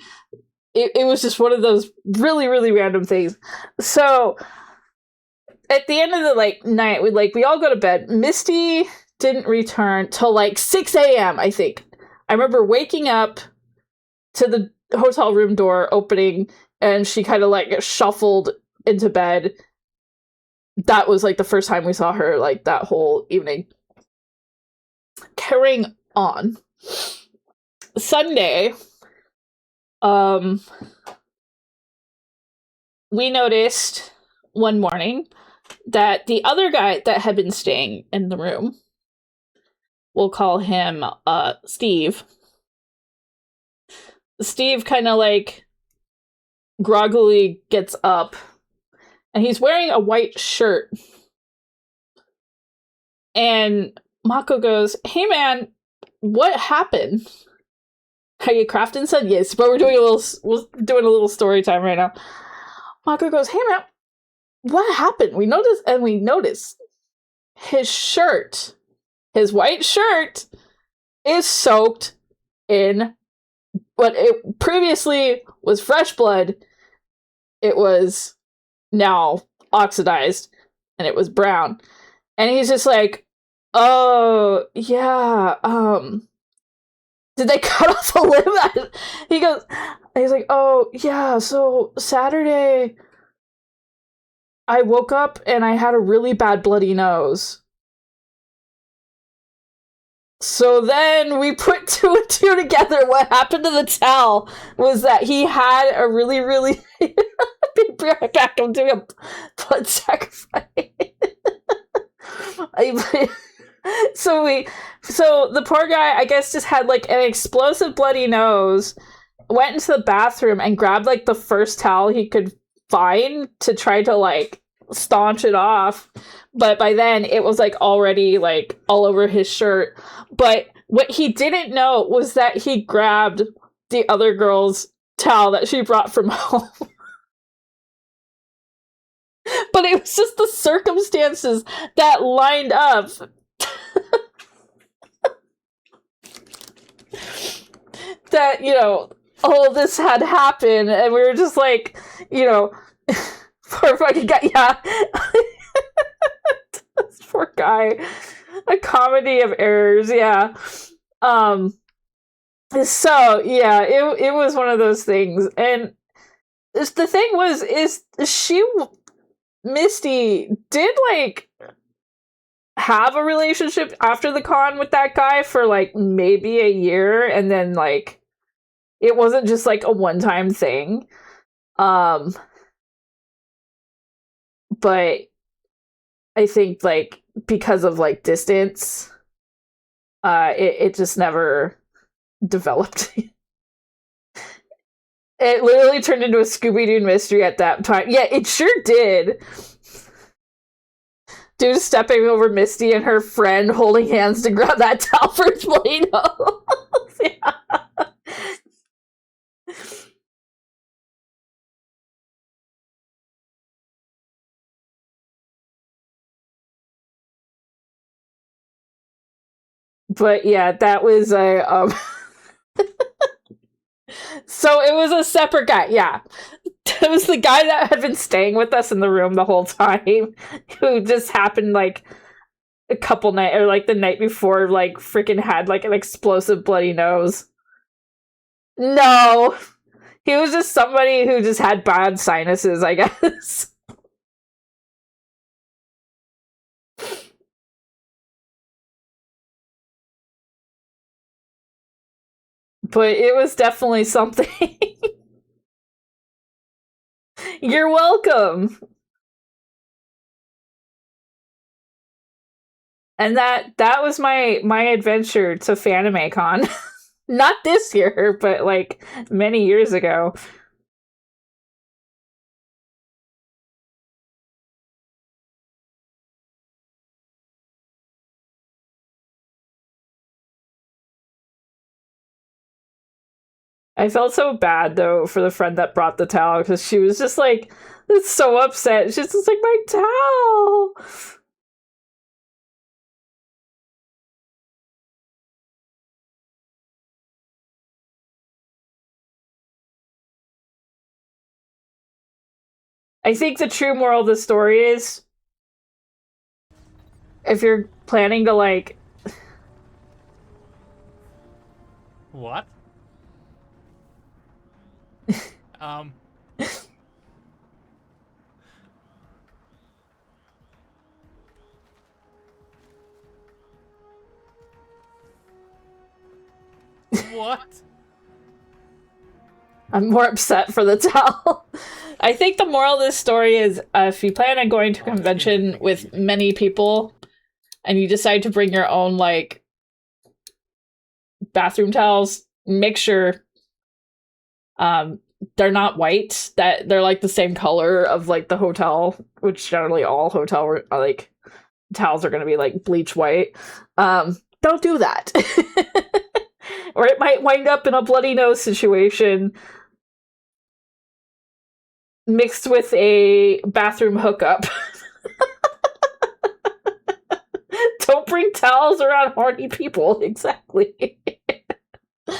Speaker 1: it was just one of those really, really random things. So at the end of the like night, we all go to bed. Misty didn't return till like 6 a.m. I think. I remember waking up to the hotel room door opening, and she kind of like shuffled into bed. That was like the first time we saw her like that whole evening. Carrying on. Sunday, we noticed one morning that the other guy that had been staying in the room, we'll call him Steve. Steve kind of like groggily gets up, and he's wearing a white shirt. And Mako goes, "Hey man, what happened? Are you crafting?" Said yes, but we're doing a little story time right now. Mako goes, "Hey man, what happened?" We notice his shirt, his white shirt, is soaked in what it previously was fresh blood. It was now oxidized, and it was brown. And he's just like, "Oh yeah, did they cut off a limb?" He's like, "Oh yeah, so Saturday I woke up and I had a really bad bloody nose." So then we put two and two together. What happened to the towel was that he had a really, really be right back. I'm doing a blood sacrifice. So the poor guy, I guess, just had like an explosive bloody nose, went into the bathroom and grabbed like the first towel he could find to try to like staunch it off. But by then it was like already like all over his shirt. But what he didn't know was that he grabbed the other girl's towel that she brought from home. But it was just the circumstances that lined up that, you know, all this had happened, and we were just like, you know, poor fucking guy, yeah. This poor guy. A comedy of errors, yeah. So, yeah, it was one of those things. And the thing was, Misty did, like, have a relationship after the con with that guy for, like, maybe a year, and then, like, it wasn't just, like, a one-time thing. But I think, like, because of, like, distance, it just never developed. It literally turned into a Scooby-Doo mystery at that time. Yeah, it sure did. Dude stepping over Misty and her friend holding hands to grab that towel for his bloody nose. Yeah. But yeah, that was a so it was a separate guy, yeah. It was the guy that had been staying with us in the room the whole time, who just happened like a couple night or like the night before, like freaking had like an explosive bloody nose. No, he was just somebody who just had bad sinuses, I guess. But it was definitely something. You're welcome. And that was my adventure to FanimeCon. Not this year, but like many years ago. I felt so bad though for the friend that brought the towel because she was just like so upset. She's just like, my towel. I think the true moral of the story is if you're planning to like
Speaker 5: What? What?
Speaker 1: I'm more upset for the towel. I think the moral of this story is if you plan on going to a convention with many people and you decide to bring your own like bathroom towels, make sure they're not white, that they're like the same color of like the hotel, which generally all hotel like towels are going to be like bleach white. Don't do that. Or it might wind up in a bloody nose situation mixed with a bathroom hookup. Don't bring towels around horny people. Exactly. To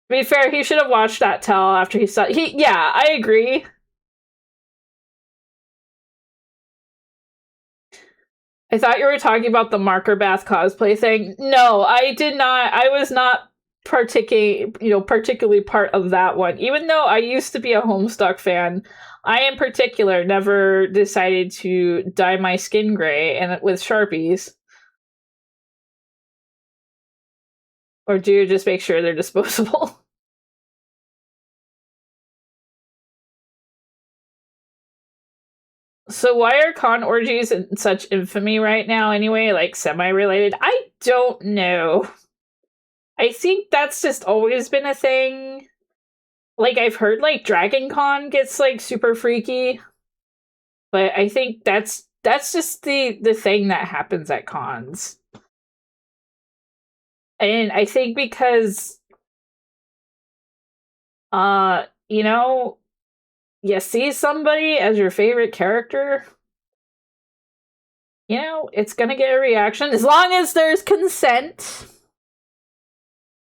Speaker 1: be fair, he should have washed that towel after he saw. Yeah, I agree. I thought you were talking about the marker bath cosplay thing. No, I did not. I was not particularly part of that one. Even though I used to be a Homestuck fan, I in particular never decided to dye my skin gray and with Sharpies. Or do you just make sure they're disposable? So why are con orgies in such infamy right now anyway? Like semi-related? I don't know. I think that's just always been a thing. Like I've heard like Dragon Con gets like super freaky. But I think that's just the thing that happens at cons. And I think because you know, you see somebody as your favorite character, you know, it's gonna get a reaction as long as there's consent.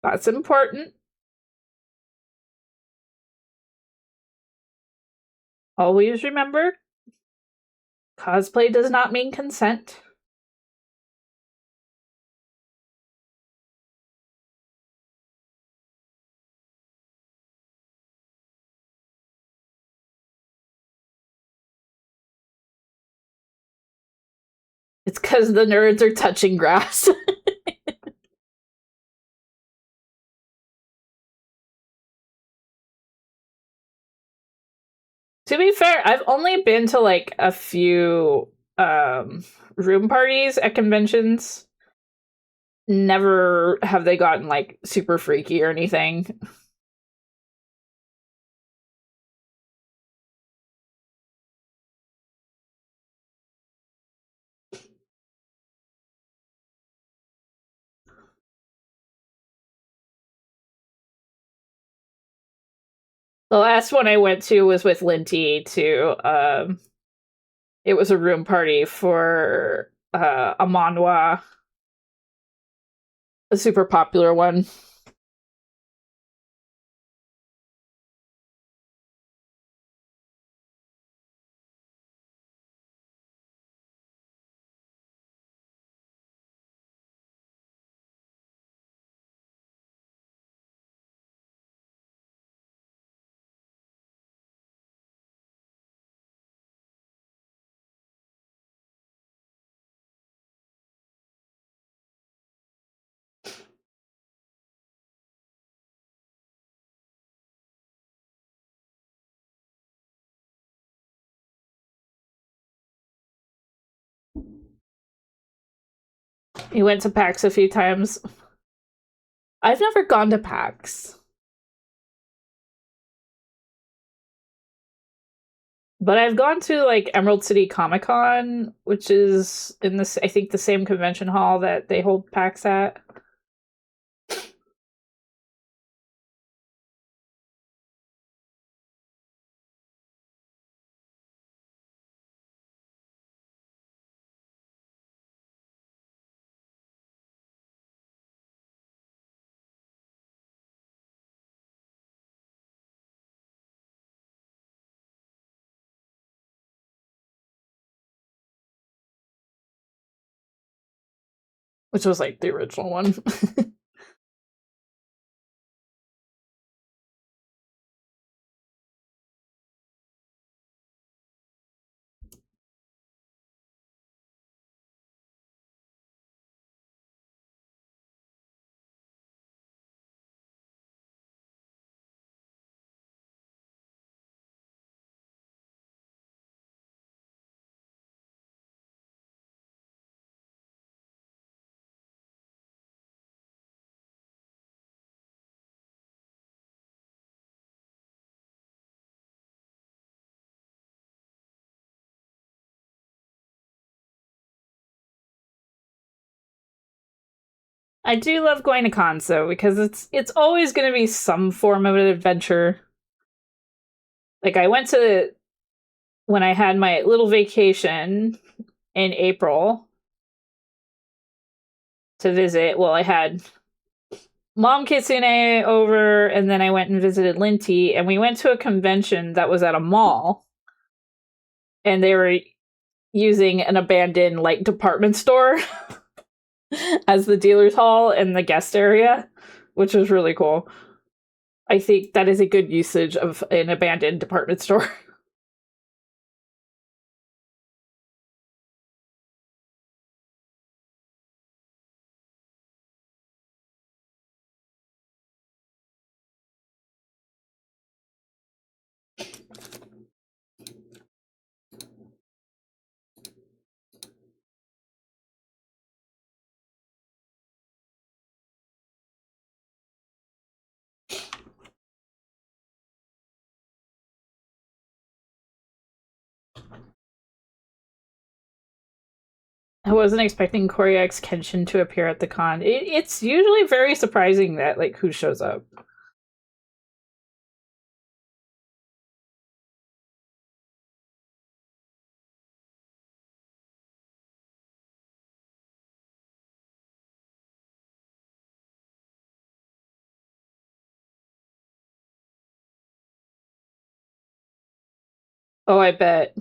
Speaker 1: That's important. Always remember, cosplay does not mean consent. It's because the nerds are touching grass. To be fair, I've only been to like a few room parties at conventions. Never have they gotten like super freaky or anything. The last one I went to was with Linty to it was a room party for a manhwa, a super popular one. We went to PAX a few times. I've never gone to PAX. But I've gone to like Emerald City Comic Con, which is in this, I think, the same convention hall that they hold PAX at. Which was like the original one. I do love going to cons though, because it's always going to be some form of an adventure. Like I went to when I had my little vacation in April to visit. Well, I had Mom Kitsune over, and then I went and visited Linty, and we went to a convention that was at a mall, and they were using an abandoned like department store as the dealer's hall and the guest area, which was really cool. I think that is a good usage of an abandoned department store. I wasn't expecting Korya X Kenshin to appear at the con. It's usually very surprising that like who shows up. Oh, I bet.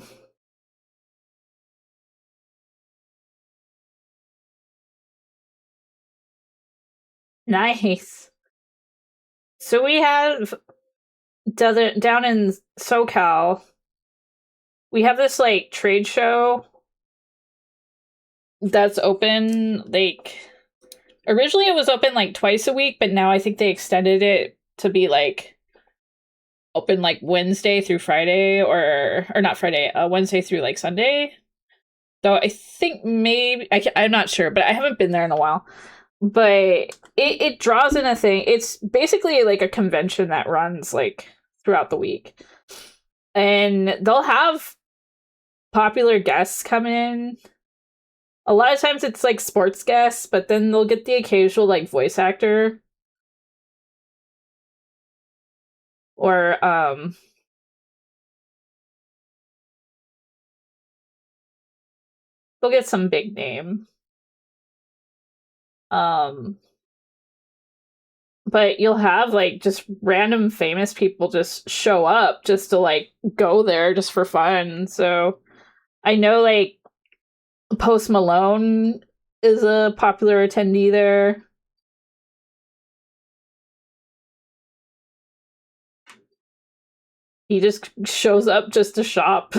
Speaker 1: Nice. So we have down in SoCal, we have this like trade show that's open like originally it was open like twice a week, but now I think they extended it to be like open like Wednesday through Friday or not Friday, Wednesday through like Sunday. So I think maybe I'm not sure, but I haven't been there in a while. But it draws in a thing. It's basically like a convention that runs like throughout the week, and they'll have popular guests come in. A lot of times it's like sports guests, but then they'll get the occasional like voice actor or they'll get some big name. Um but you'll have like just random famous people just show up just to like go there just for fun. So I know like Post Malone is a popular attendee there. He just shows up just to shop.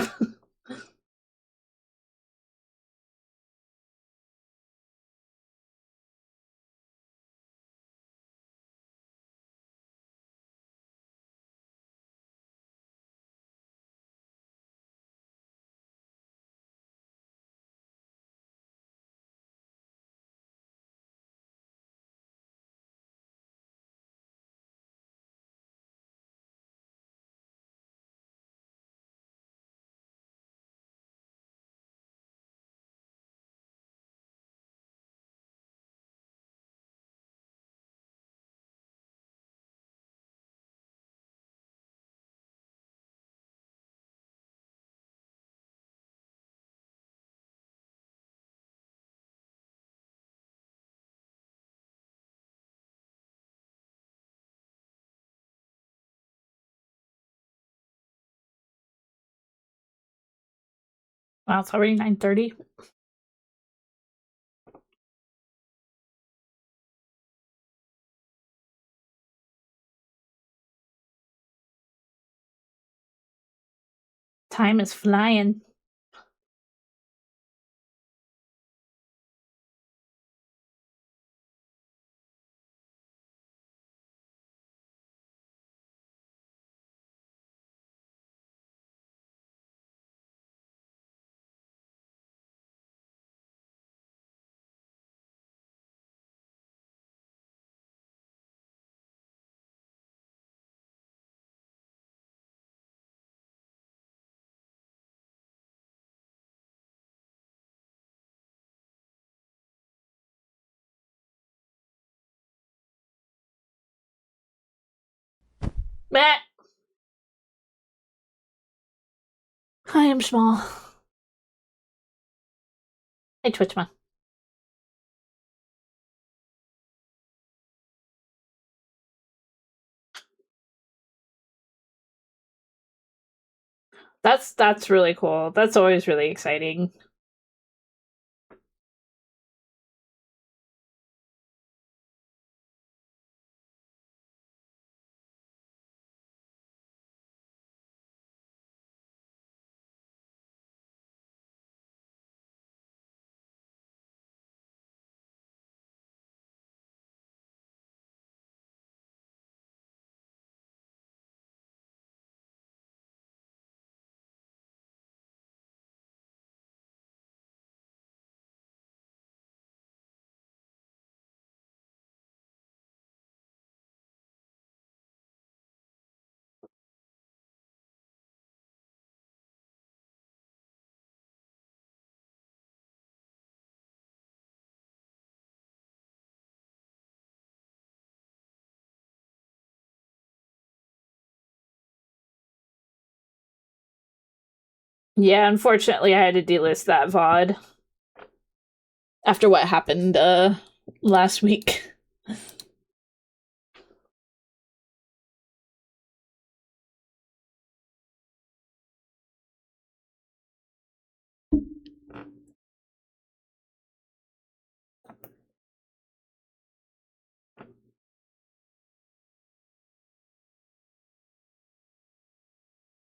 Speaker 1: Wow, it's already 9:30. Time is flying. Matt! I am small. Hey, Twitchman. That's really cool. That's always really exciting. Yeah, unfortunately, I had to delist that VOD after what happened last week.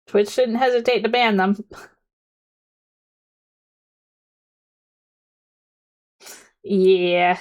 Speaker 1: Twitch didn't hesitate to ban them. Yeah.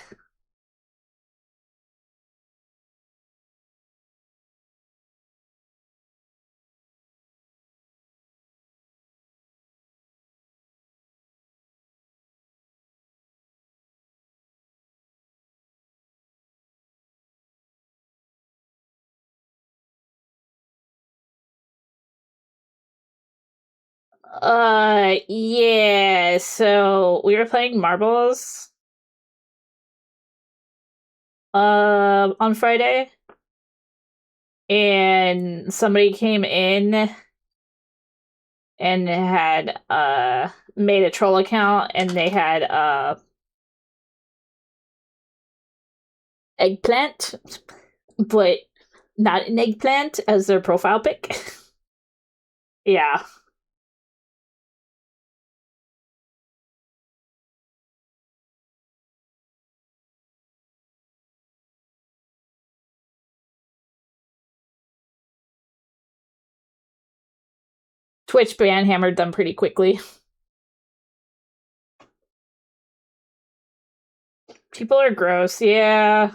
Speaker 1: Yeah, so we were playing marbles on Friday, and somebody came in and had made a troll account, and they had eggplant, but not an eggplant as their profile pic. Yeah. Twitch hammered them pretty quickly. People are gross, yeah.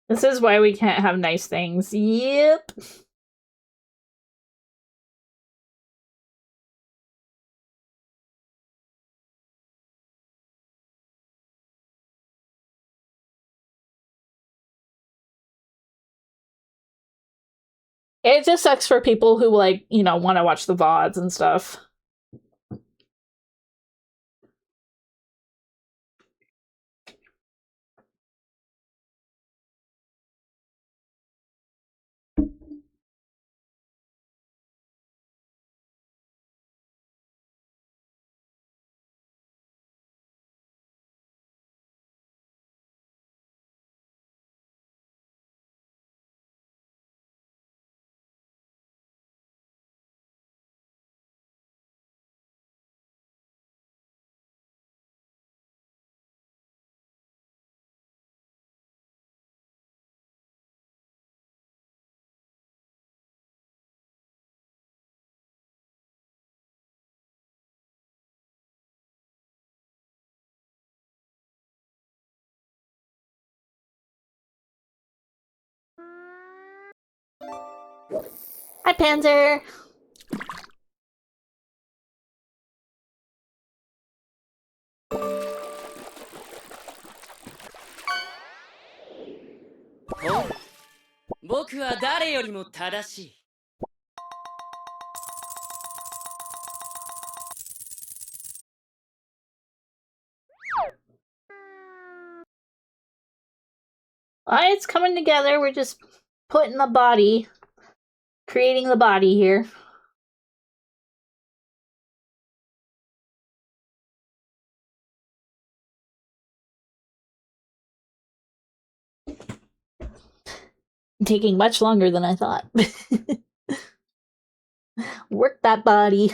Speaker 1: This is why we can't have nice things. Yep. It just sucks for people who, like, you know, want to watch the VODs and stuff. Hi, Panzer.
Speaker 6: Oh, 僕は誰よりも正しい。
Speaker 1: It's coming together. We're just putting the body, creating the body here. Taking much longer than I thought. Work that body.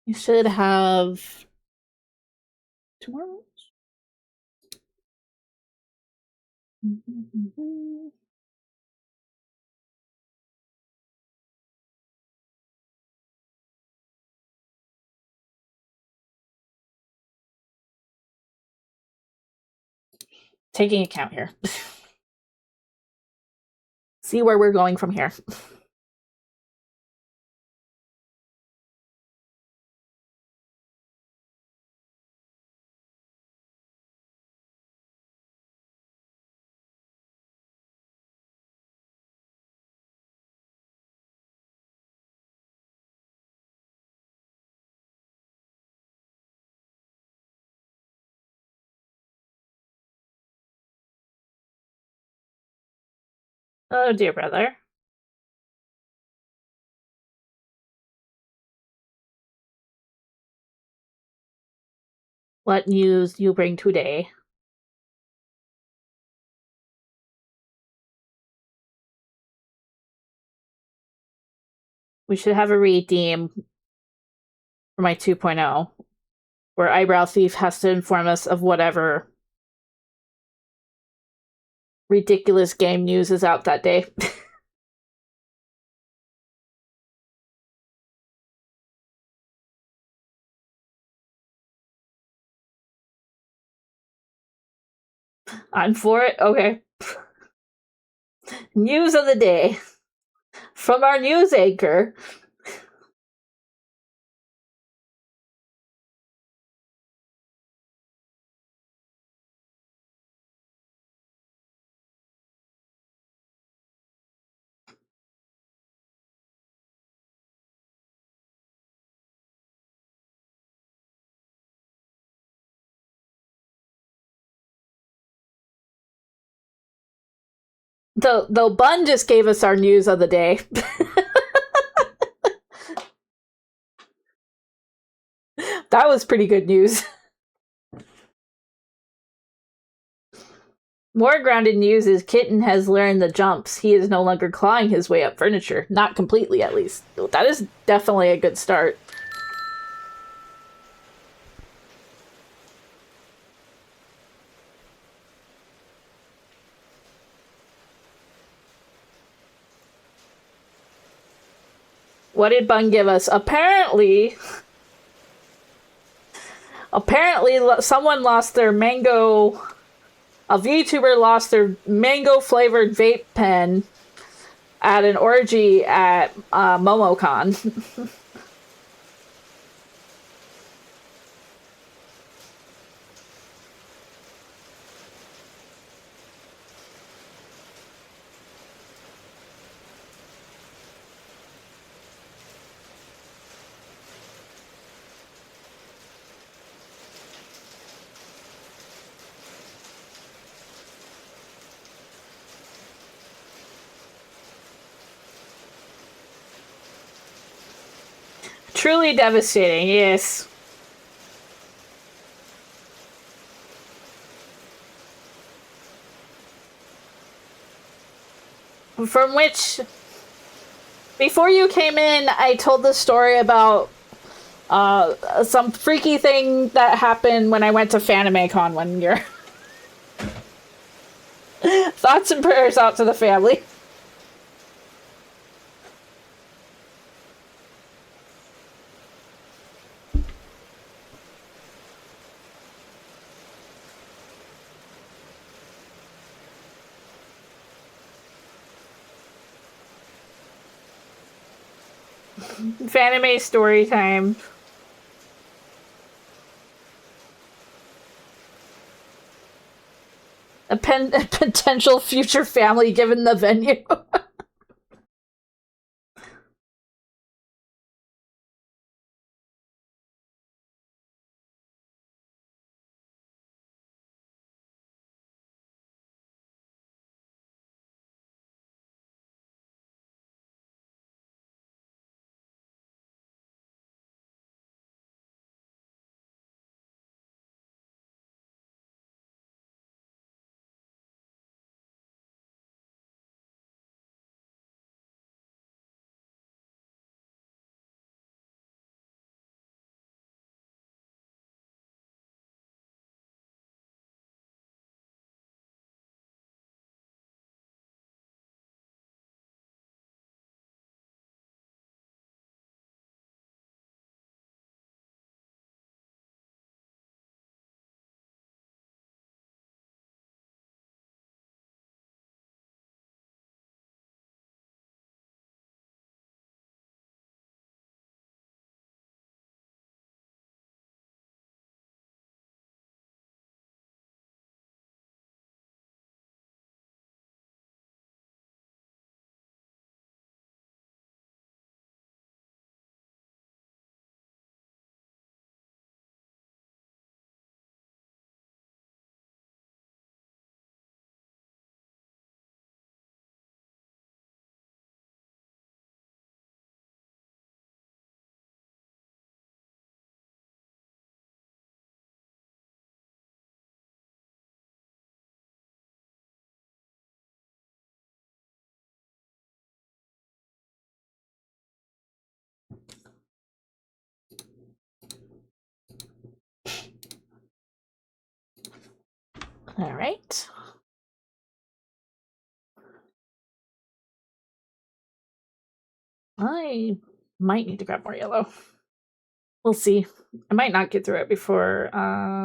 Speaker 1: You should have tomorrow. Taking account here. See where we're going from here. Oh, dear brother. What news you bring today? We should have a redeem for my 2.0, where Eyebrow Thief has to inform us of whatever ridiculous game news is out that day. I'm for it. Okay. News of the day from our news anchor. Though Bun just gave us our news of the day. That was pretty good news. More grounded news is Kitten has learned the jumps. He is no longer clawing his way up furniture. Not completely, at least. That is definitely a good start. What did Bun give us? Apparently, someone lost their mango. A VTuber lost their mango flavored vape pen at an orgy at MomoCon. Truly devastating, yes. From which, before you came in, I told the story about some freaky thing that happened when I went to FanimeCon one year. Thoughts and prayers out to the family. Fanime story time. A potential future family given the venue. All right. I might need to grab more yellow. We'll see. I might not get through it before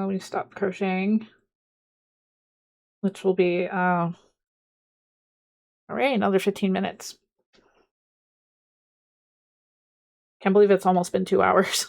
Speaker 1: we stop crocheting, which will be all right, another 15 minutes. Can't believe it's almost been 2 hours.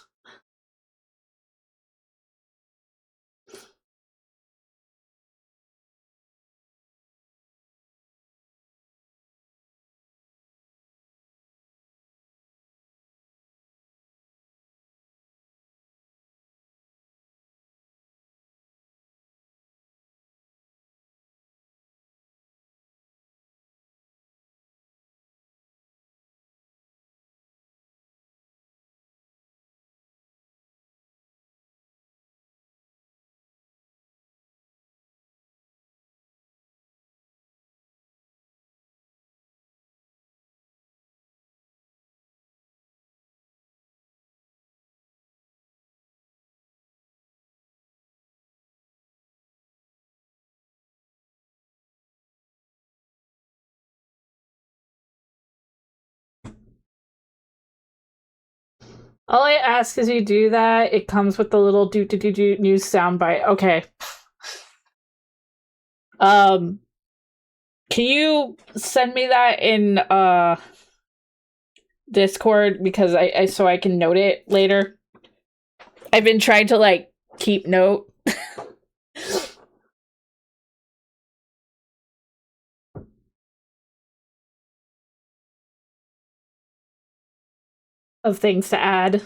Speaker 1: All I ask is you do that. It comes with the little do do do do news soundbite. Okay. Can you send me that in Discord because I so I can note it later? I've been trying to like keep note. Of things to add.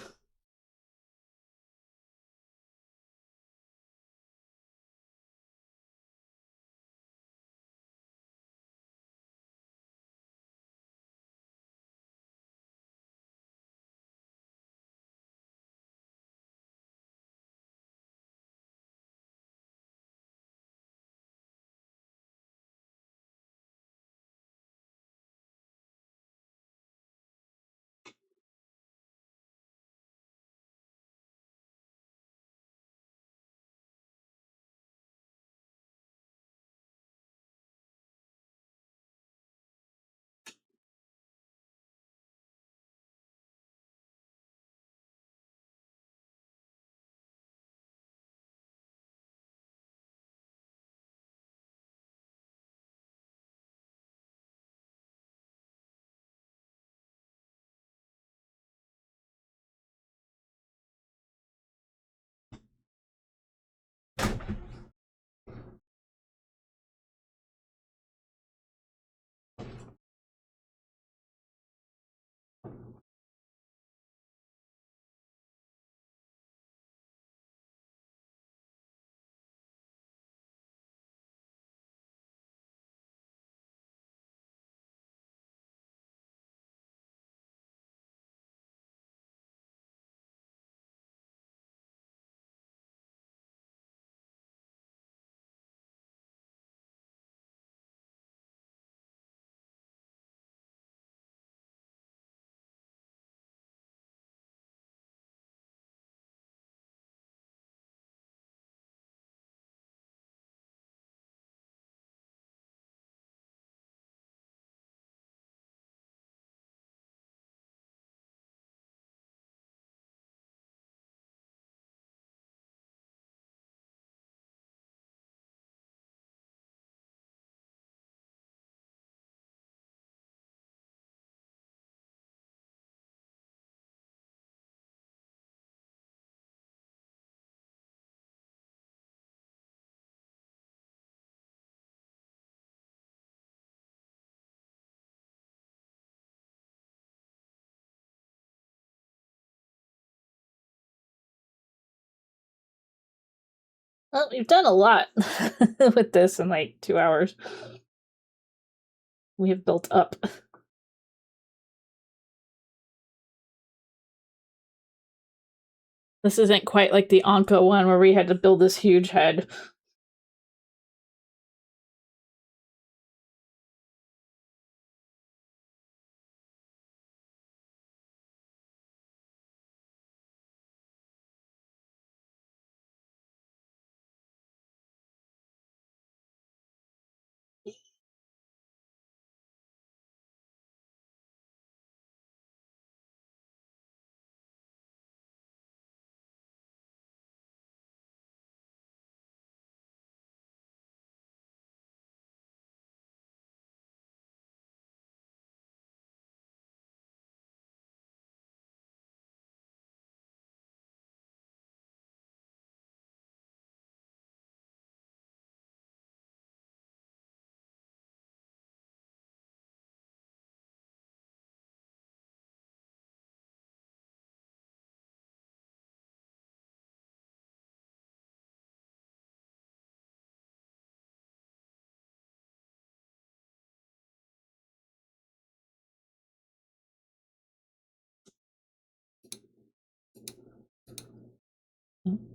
Speaker 1: Well, we've done a lot with this in like 2 hours. We have built up. This isn't quite like the Anka one where we had to build this huge head.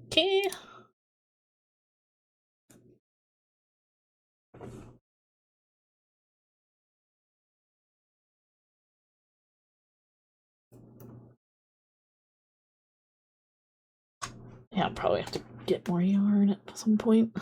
Speaker 1: Okay. Yeah, I'll probably have to get more yarn at some point.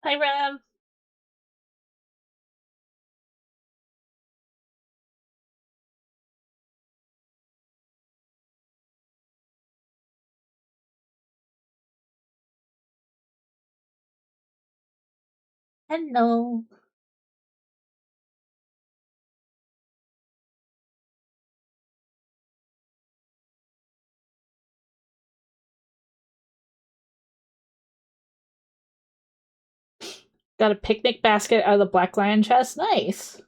Speaker 1: Hi, Ram. Hello. Got a picnic basket out of the Black Lion chest. Nice.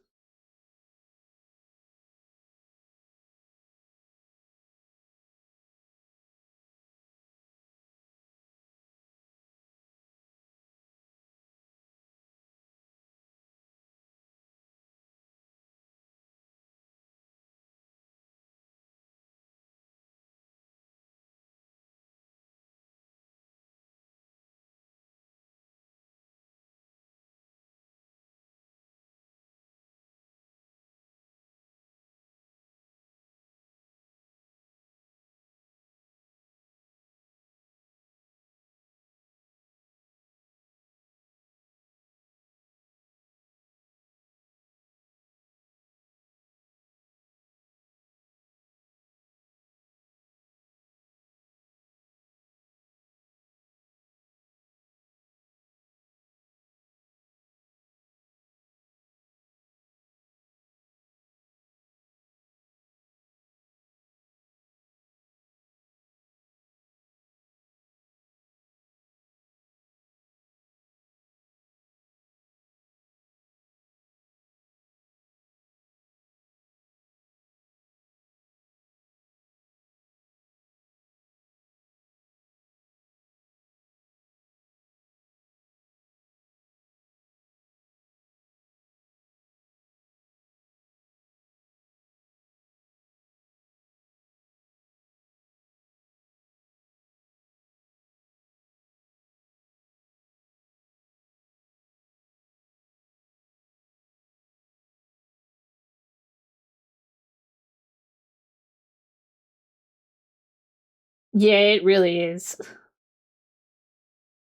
Speaker 1: Yeah, it really is.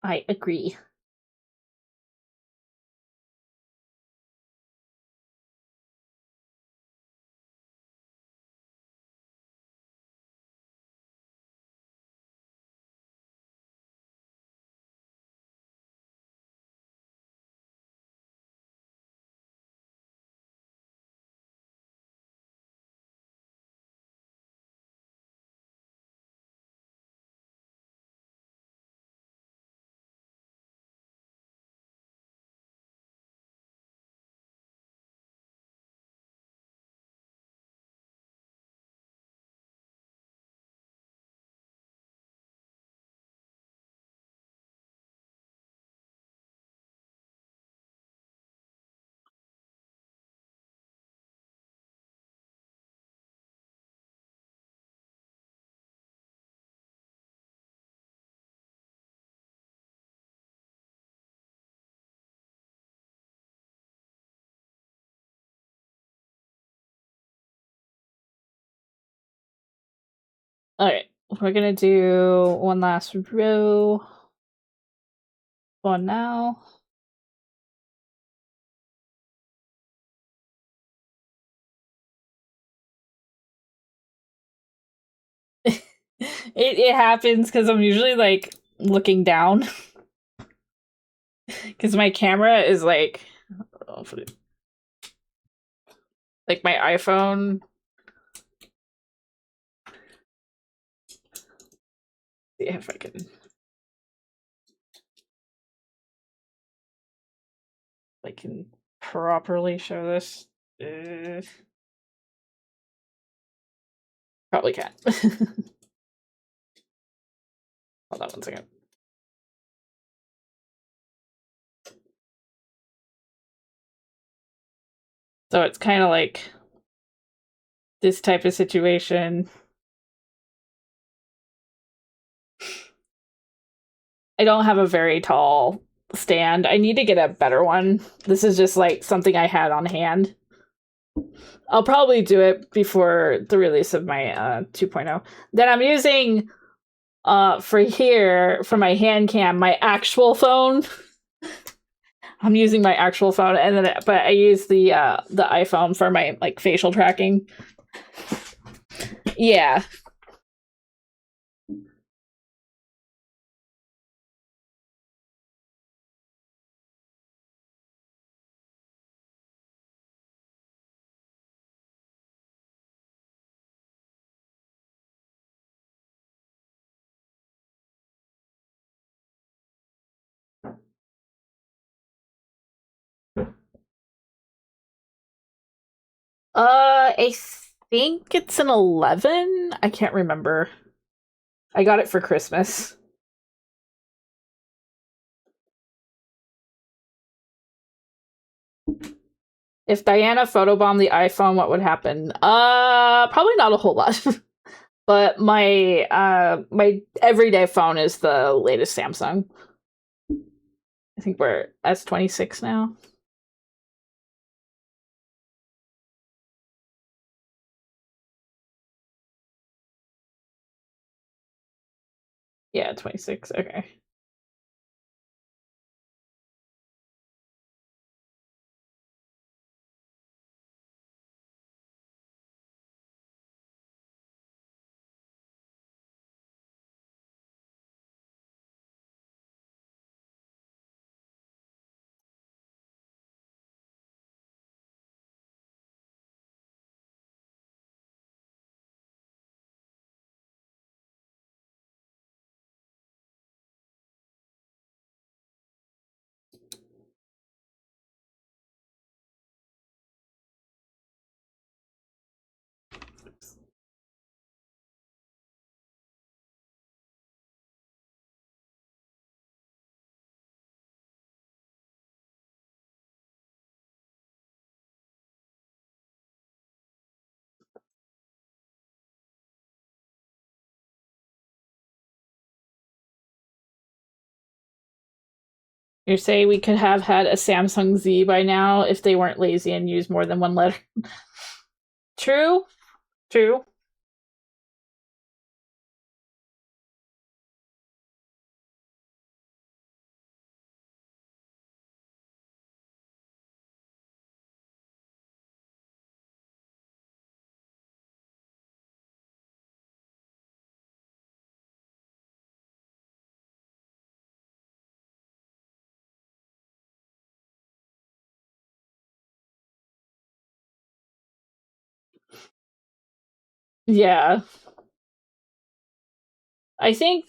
Speaker 1: I agree. Alright, we're gonna do one last row. One now. It happens because I'm usually like looking down. Because my camera is like my iPhone. See if I can properly show this. Probably can't. Hold on one second. So it's kind of like this type of situation. I don't have a very tall stand. I need to get a better one. This is just like something I had on hand. I'll probably do it before the release of my 2.0. Then I'm using for here, for my hand cam, my actual phone. I'm using my actual phone, and then but I use the iPhone for my like facial tracking. Yeah. I think it's an 11. I can't remember. I got it for Christmas. If Diana photobombed the iPhone, what would happen? Probably not a whole lot. But my everyday phone is the latest Samsung. I think we're S26 now. Yeah, 26. Okay. You say we could have had a Samsung Z by now if they weren't lazy and used more than one letter. True. True. Yeah. I think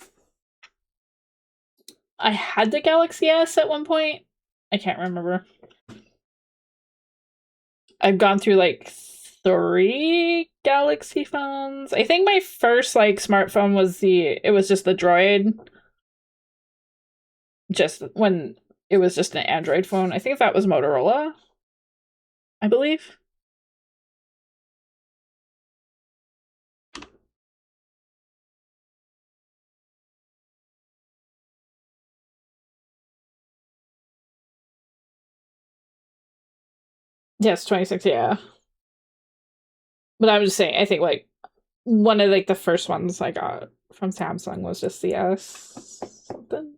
Speaker 1: I had the Galaxy S at one point. I can't remember. I've gone through like 3 Galaxy phones. I think my first like smartphone was it was just the Droid. Just when it was just an Android phone. I think that was Motorola, I believe. Yes, 26, yeah. But I'm just saying, I think like one of like the first ones I got from Samsung was just the S something.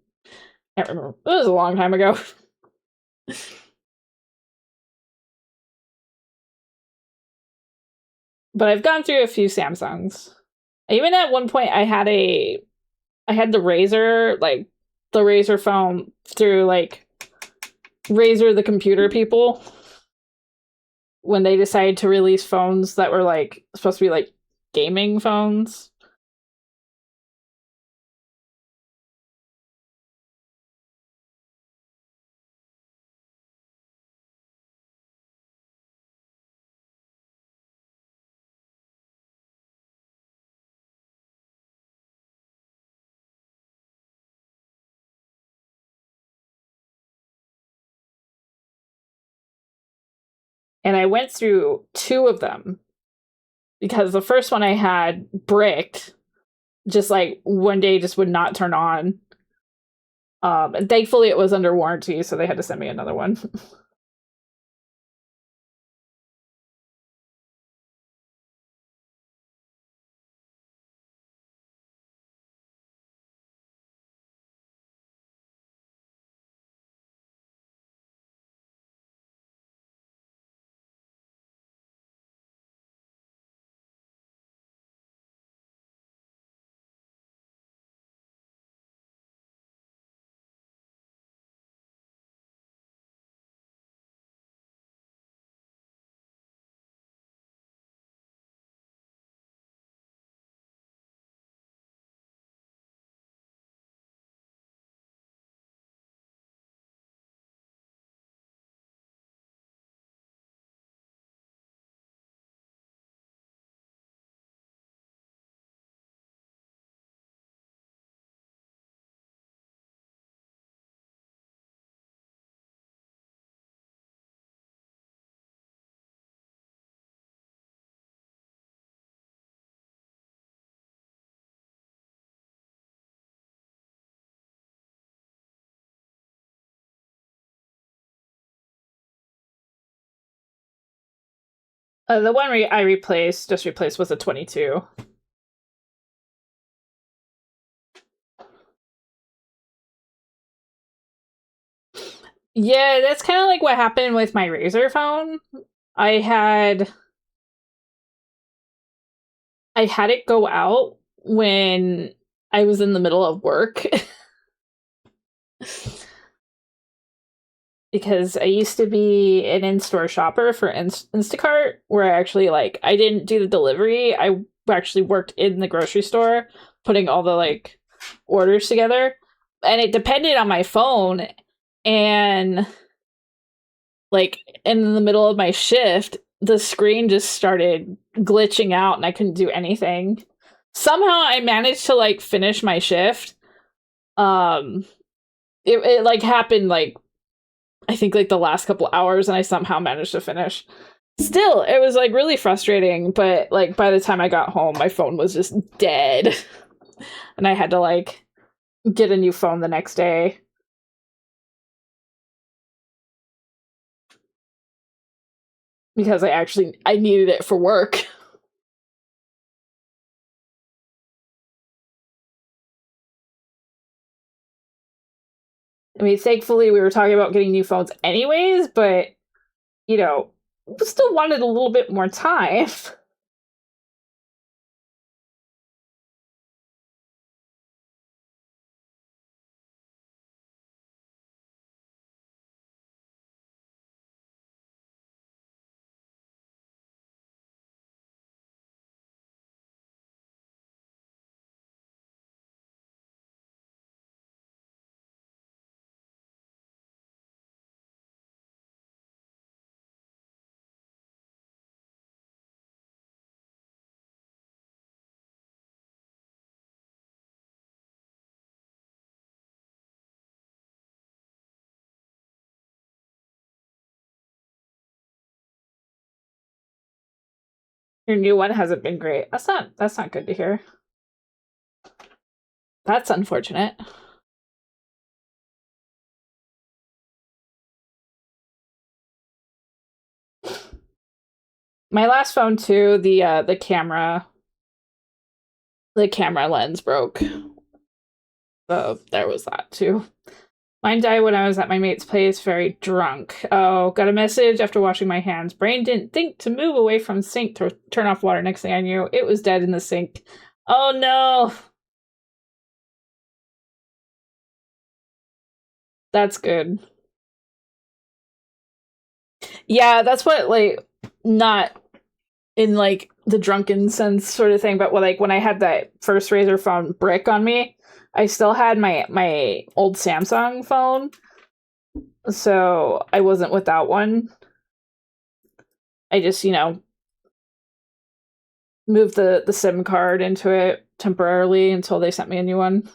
Speaker 1: Can't remember. It was a long time ago. But I've gone through a few Samsungs. Even at one point I had the Razor, like the Razor phone through like Razor the computer people when they decided to release phones that were like supposed to be like gaming phones. And I went through 2 of them because the first one I had bricked, just like one day just would not turn on. And thankfully it was under warranty, so they had to send me another one. The one I just replaced was a 22. Yeah, that's kind of like what happened with my Razer phone. I had it go out when I was in the middle of work. Because I used to be an in-store shopper for Instacart, where I actually I didn't do the delivery. I actually worked in the grocery store, putting all the orders together, and it depended on my phone. And in the middle of my shift, the screen just started glitching out, and I couldn't do anything. Somehow, I managed to finish my shift. It happened I think the last couple hours, and I somehow managed to finish. Still, it was really frustrating, but by the time I got home, my phone was just dead. And I had to get a new phone the next day. Because I needed it for work. I mean, thankfully we were talking about getting new phones anyways, but still wanted a little bit more time. Your new one hasn't been great. That's not good to hear. That's unfortunate. My last phone too, the camera lens broke. So there was that too. Mine died when I was at my mate's place, very drunk. Oh, got a message after washing my hands. Brain didn't think to move away from sink to turn off water. Next thing I knew, it was dead in the sink. Oh no! That's good. Yeah, that's what not in the drunken sense sort of thing, but when I had that first Razer phone brick on me, I still had my old Samsung phone, so I wasn't without one. I just moved the SIM card into it temporarily until they sent me a new one.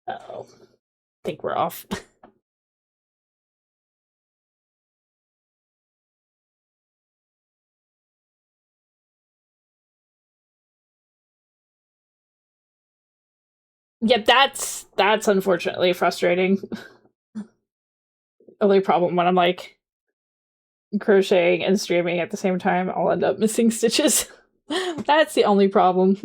Speaker 1: Uh-oh. I think we're off. Yeah, that's unfortunately frustrating. Only problem when I'm like crocheting and streaming at the same time, I'll end up missing stitches. That's the only problem.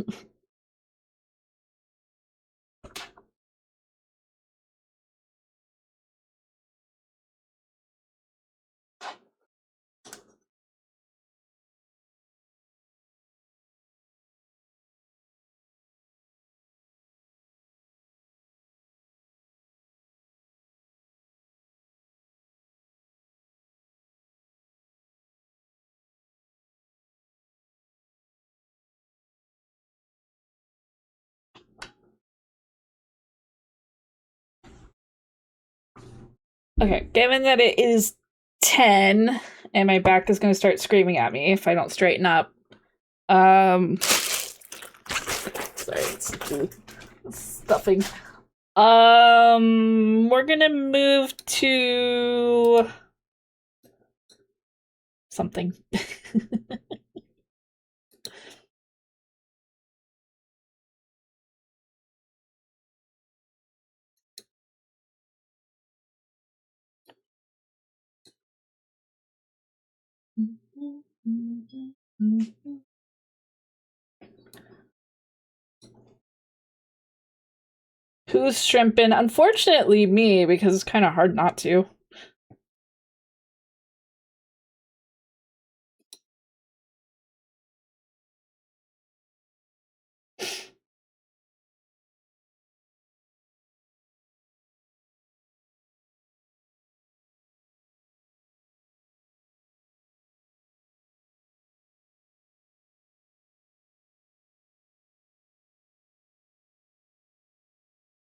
Speaker 1: Okay, given that it is 10 and my back is going to start screaming at me if I don't straighten up. Sorry, it's stuffing. We're going to move to something. Who's shrimping? Unfortunately, me, because it's kind of hard not to.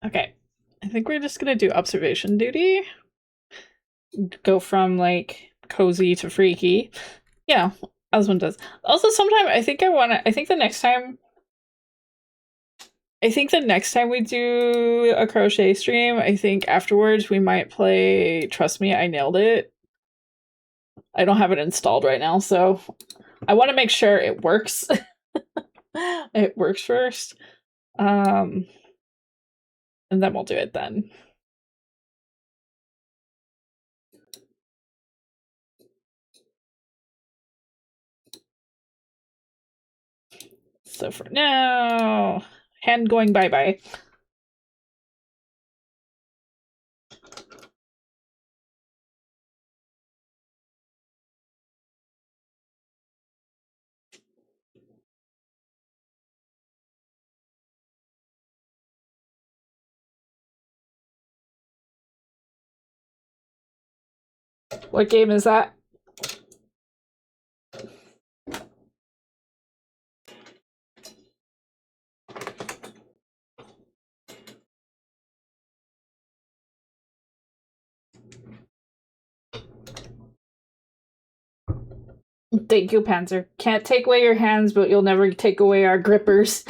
Speaker 1: Okay, I think we're just gonna do observation duty. Go from like cozy to freaky. Yeah, as one does. Also, sometime I think the next time. I think the next time we do a crochet stream, I think afterwards we might play Trust Me, I Nailed It. I don't have it installed right now, so I want to make sure it works. It works first. And then we'll do it then. So for now, hand going bye-bye. What game is that? Thank you, Panzer. Can't take away your hands, but you'll never take away our grippers.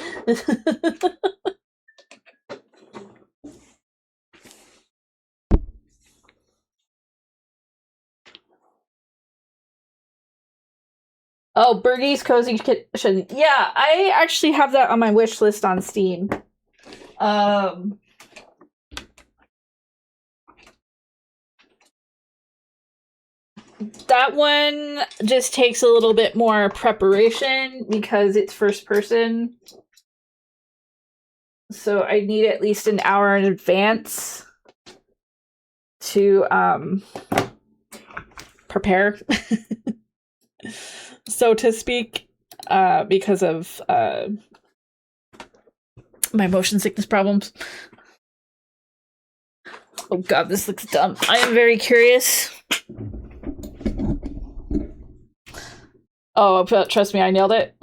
Speaker 1: Oh, Birdie's Cozy Kitchen. Yeah, I actually have that on my wish list on Steam. That one just takes a little bit more preparation because it's first person. So I need at least an hour in advance to prepare, so to speak, because of my motion sickness problems. Oh god, this looks dumb. I am very curious. Oh, trust me, I nailed it.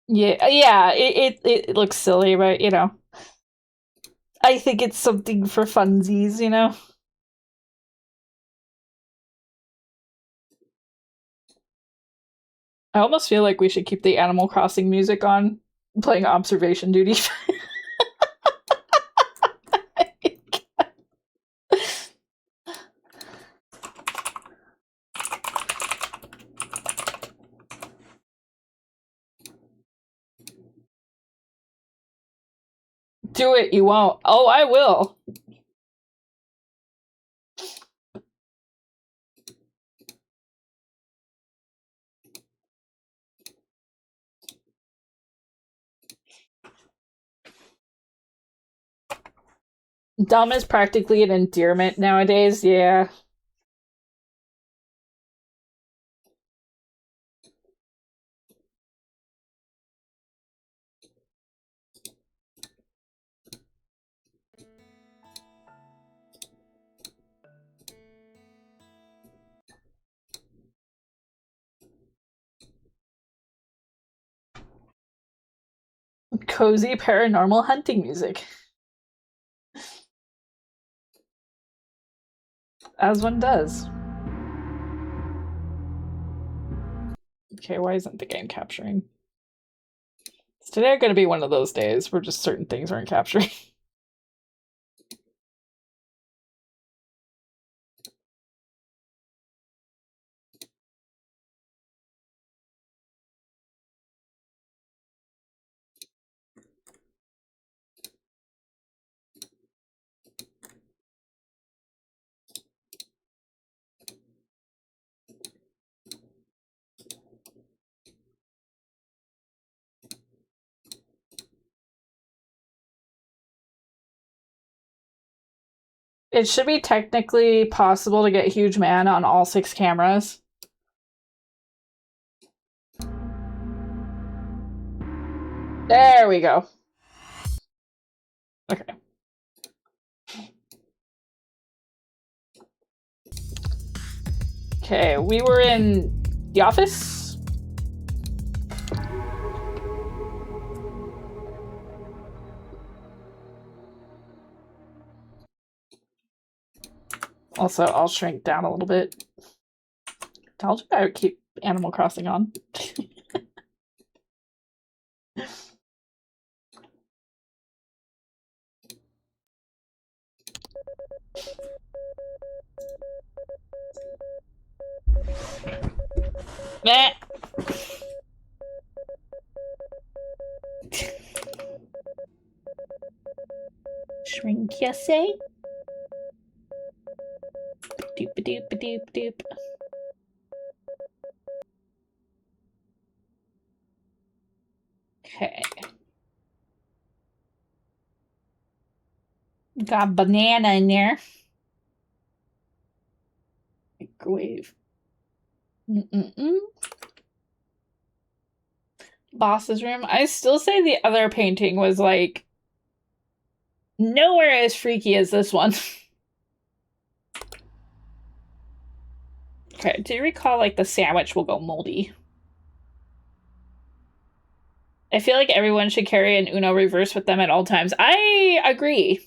Speaker 1: Yeah, it looks silly, but you know, I think it's something for funsies, you know. I almost feel like we should keep the Animal Crossing music on, playing observation duty. Do it, you won't. Oh, I will. Dumb is practically an endearment nowadays, yeah. Cozy paranormal hunting music. As one does. Okay, why isn't the game capturing? Is today going to be one of those days where just certain things aren't capturing? It should be technically possible to get Huge Man on all 6 cameras. There we go. Okay. Okay, we were in the office. Also, I'll shrink down a little bit. Told you I would keep Animal Crossing on. Meh. Shrink, you say? Doop doop doop doop. Okay. Got a banana in there. Microwave. Boss's room. I still say the other painting was like nowhere as freaky as this one. Okay, do you recall like the sandwich will go moldy? I feel like everyone should carry an Uno reverse with them at all times. I agree.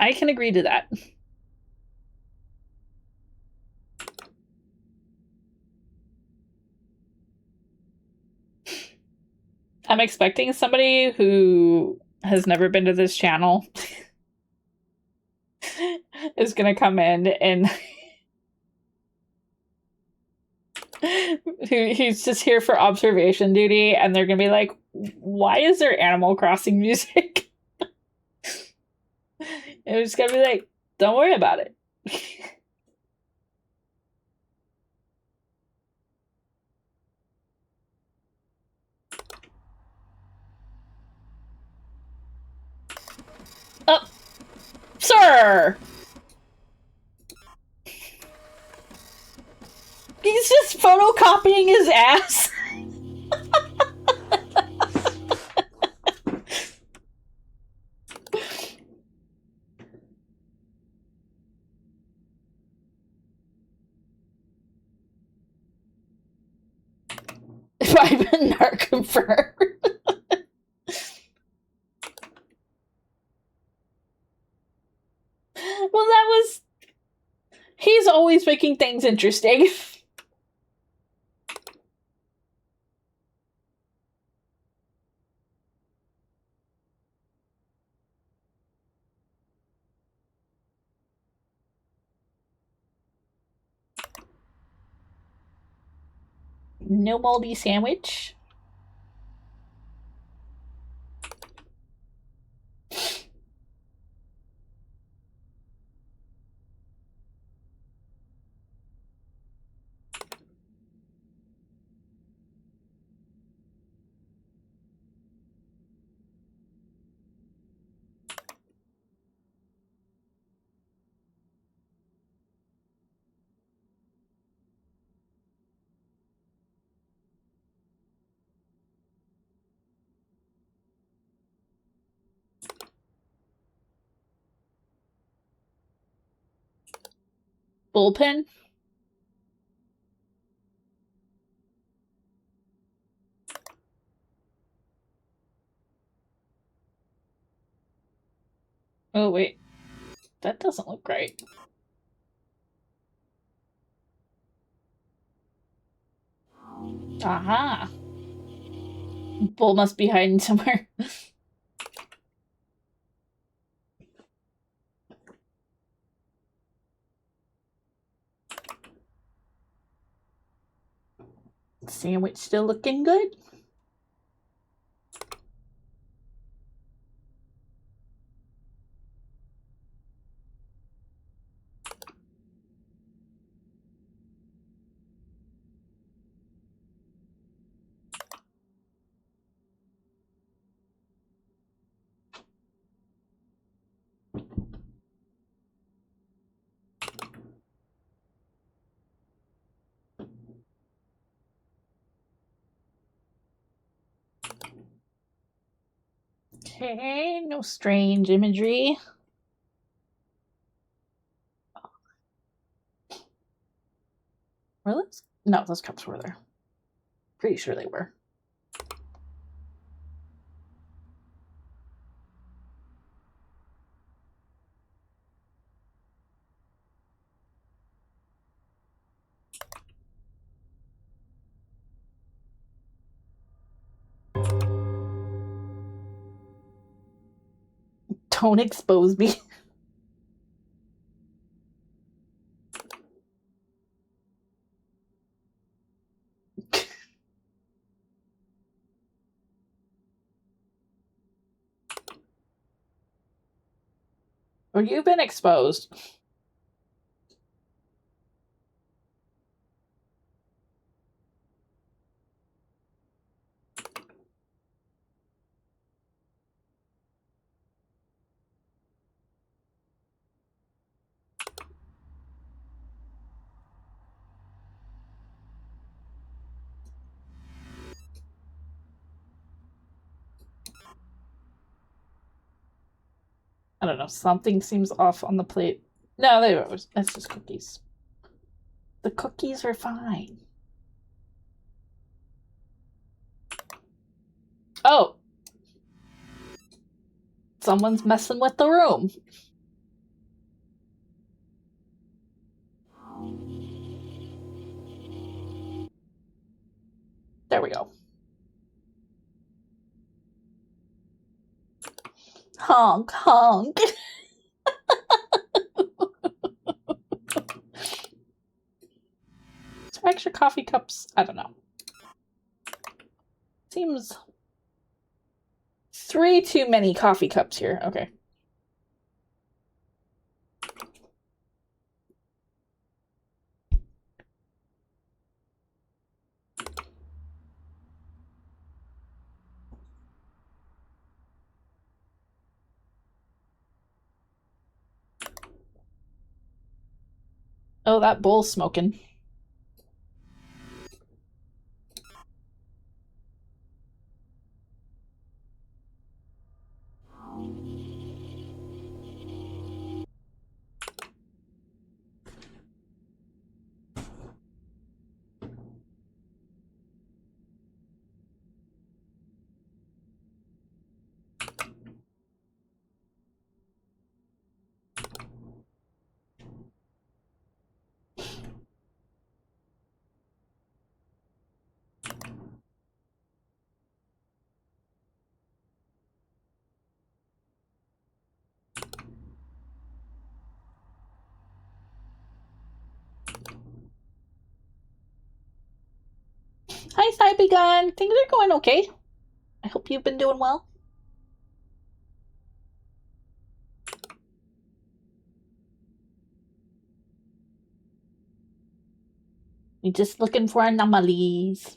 Speaker 1: I can agree to that. I'm expecting somebody who has never been to this channel is gonna come in and he's just here for observation duty, and they're gonna be like, why is there Animal Crossing music? And it's gonna be like, don't worry about it. Oh, sir! He's just photocopying his ass. If I've been not confirmed. Well, that was... He's always making things interesting. No moldy sandwich. Bullpen? Oh, wait. That doesn't look right. Aha! Bull must be hiding somewhere. Sandwich still looking good? Okay, no strange imagery. Were those? No, those cups were there. Pretty sure they were. Don't expose me. Or you've been exposed. I don't know, something seems off on the plate. No, they were. That's just cookies. The cookies are fine. Oh! Someone's messing with the room. There we go. Honk, honk. So extra coffee cups? I don't know. Seems 3 too many coffee cups here. Okay. Oh, that bowl's smoking. Hi, Cybegun. Things are going okay. I hope you've been doing well. We're just looking for anomalies.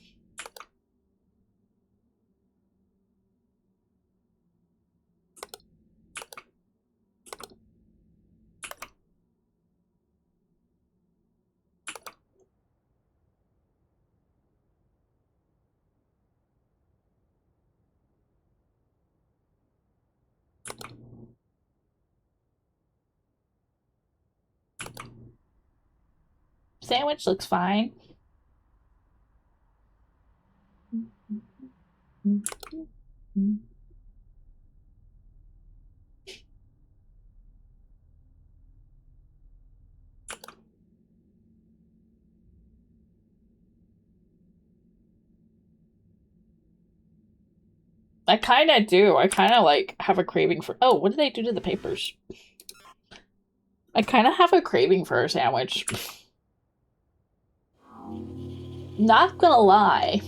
Speaker 1: Sandwich looks fine. I kind of do. I kind of like have a craving for. Oh, what did they do to the papers? I kind of have a craving for a sandwich. Not gonna lie.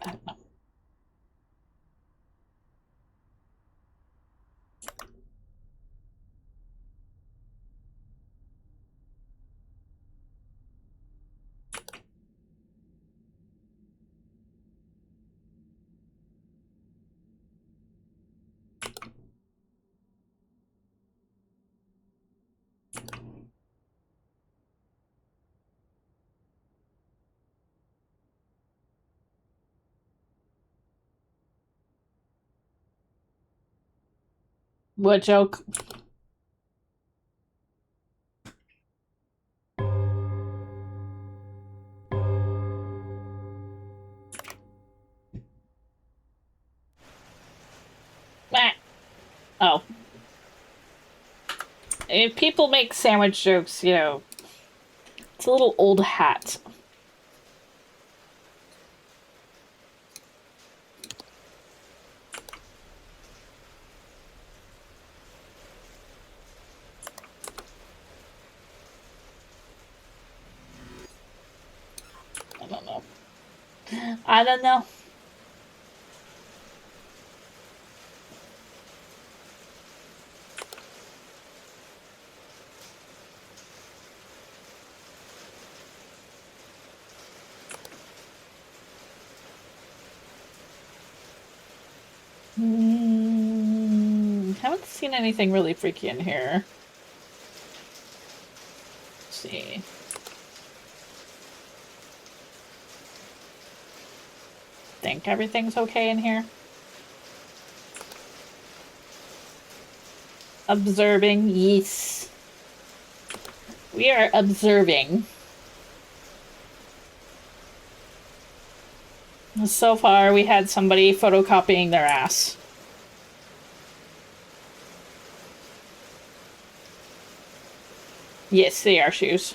Speaker 1: I don't know. What joke? Meh. Oh. If people make sandwich jokes, you know, it's a little old hat. I don't know. I don't know. Haven't seen anything really freaky in here. Let's see. Think everything's okay in here. Observing, yes. We are observing. So far, we had somebody photocopying their ass. Yes, they are shoes.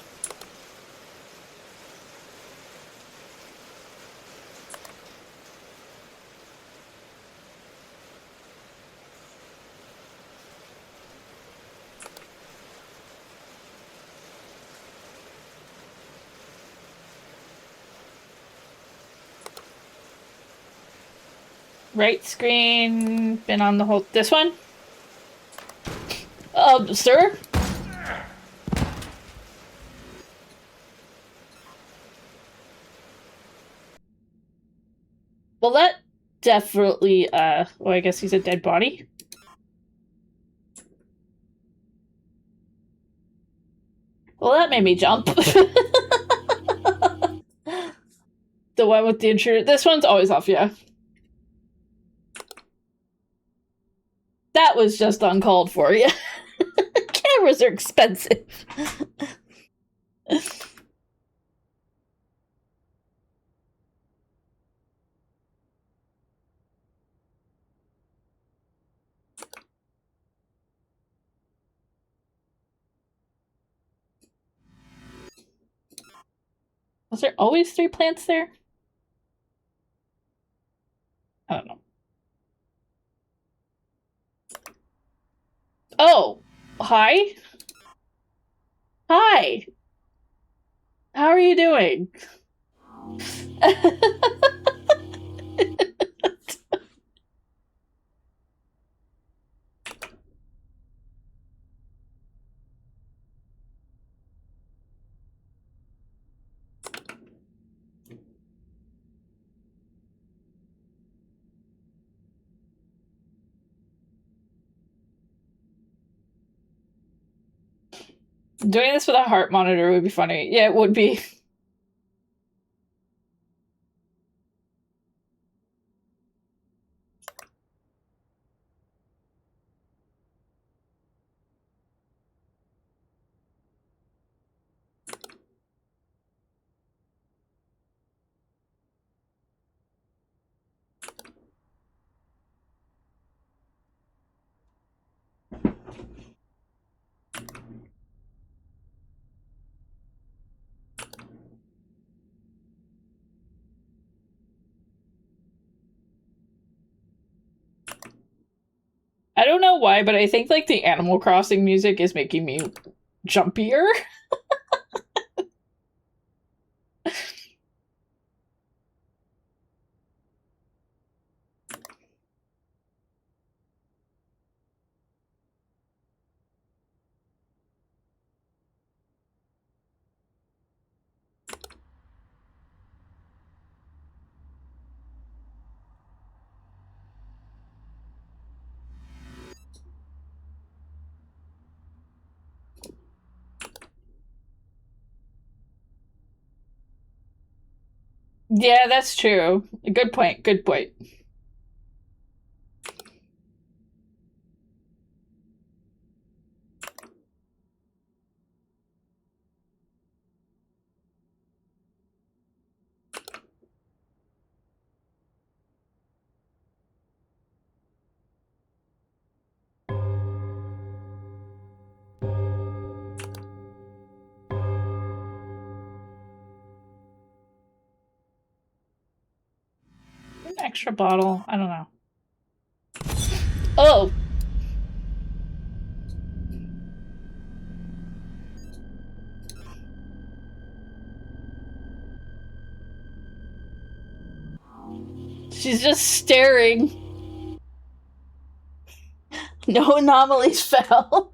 Speaker 1: Right screen, been on the whole. This one? Sir? Well, that definitely, well, I guess he's a dead body. Well, that made me jump. The one with the intruder. This one's always off, yeah. That was just uncalled for, yeah. Cameras are expensive. Was there always 3 plants there? I don't know. Oh! Hi? Hi! How are you doing? Doing this with a heart monitor would be funny. Yeah, it would be. I don't know why, but I think like the Animal Crossing music is making me jumpier. Yeah, that's true. Good point. Good point. An extra bottle. I don't know. Oh! She's just staring. No anomalies found.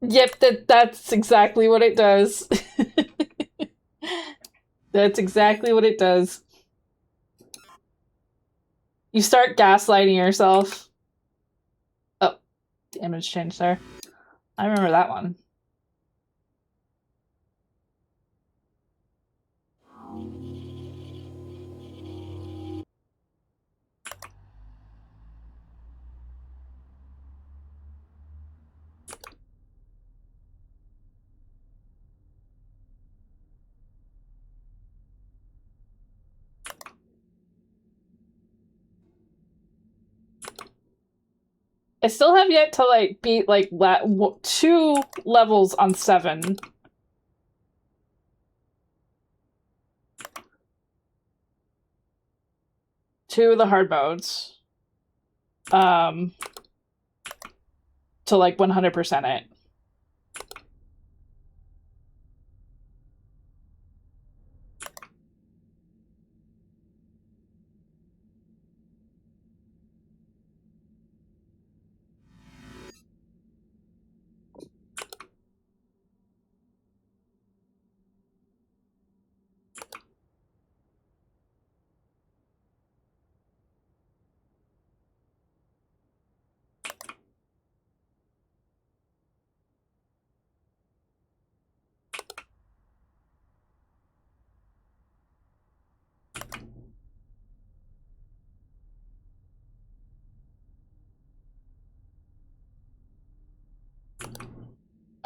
Speaker 1: Yep, that's exactly what it does. That's exactly what it does. You start gaslighting yourself. Oh, the image changed there. I remember that one. I still have yet to like beat like 2 levels on 7. Two of the hard modes. To like 100% it.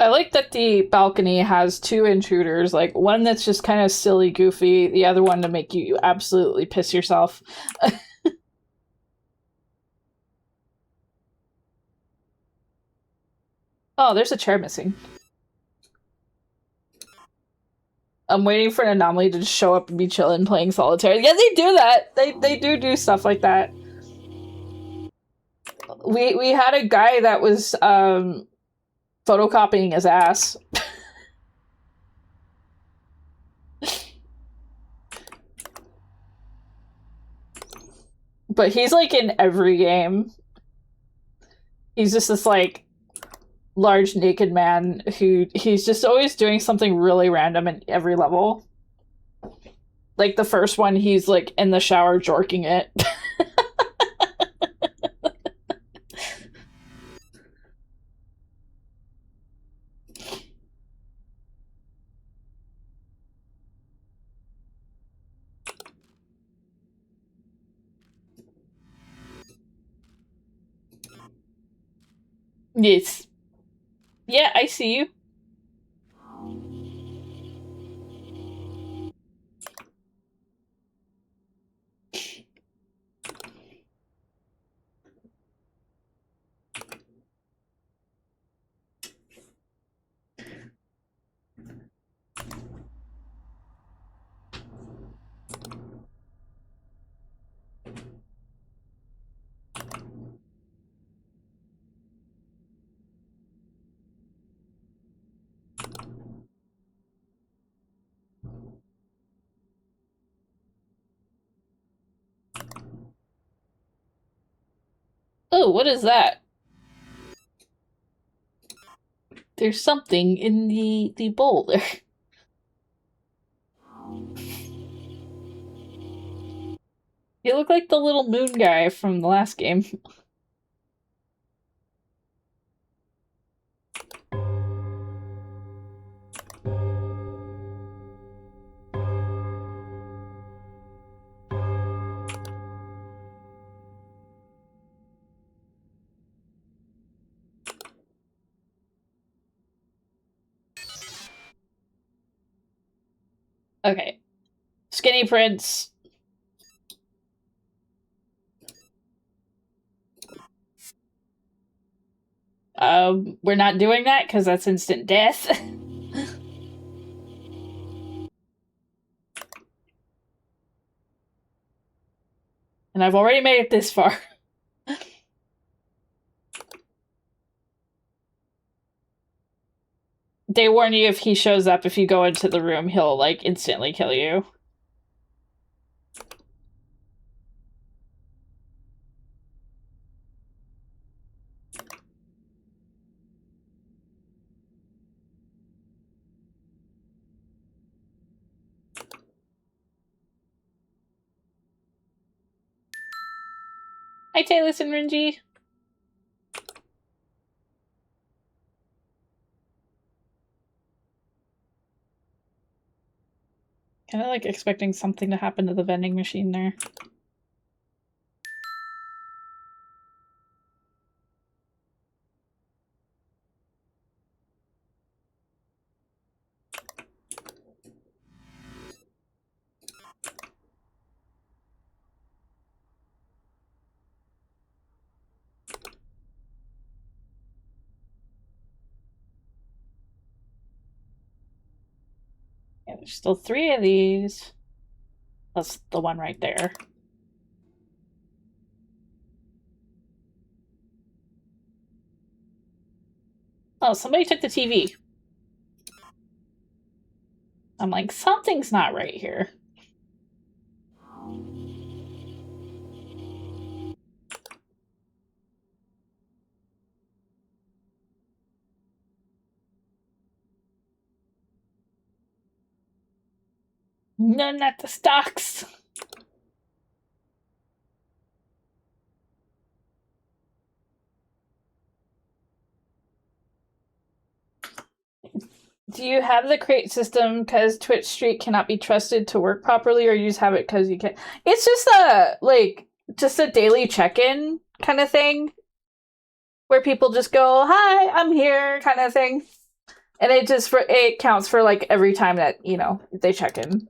Speaker 1: I like that the balcony has two intruders, like one that's just kind of silly, goofy, the other one to make you absolutely piss yourself. Oh, there's a chair missing. I'm waiting for an anomaly to just show up and be chilling playing solitaire. Yeah, they do that. They do stuff like that. We had a guy that was photocopying his ass. But he's like in every game. He's just this like large naked man who he's just always doing something really random in every level. Like the first one, he's like in the shower jorking it. Yes. Yeah, I see you. Oh, what is that? There's something in the bowl there. You look like the little moon guy from the last game. Okay. Skinny Prince. We're not doing that because that's instant death. And I've already made it this far. They warn you if he shows up, if you go into the room, he'll, like, instantly kill you. Hi, Taylor and Rinji. Kind of like expecting something to happen to the vending machine there. Yeah, there's still 3 of these. That's the one right there. Oh, somebody took the TV. I'm like, something's not right here. No, not the stocks. Do you have the crate system because Twitch Street cannot be trusted to work properly, or you just have it because you can? It's just just a daily check-in kind of thing, where people just go, "Hi, I'm here," kind of thing. And it counts for like every time that, you know, they check in.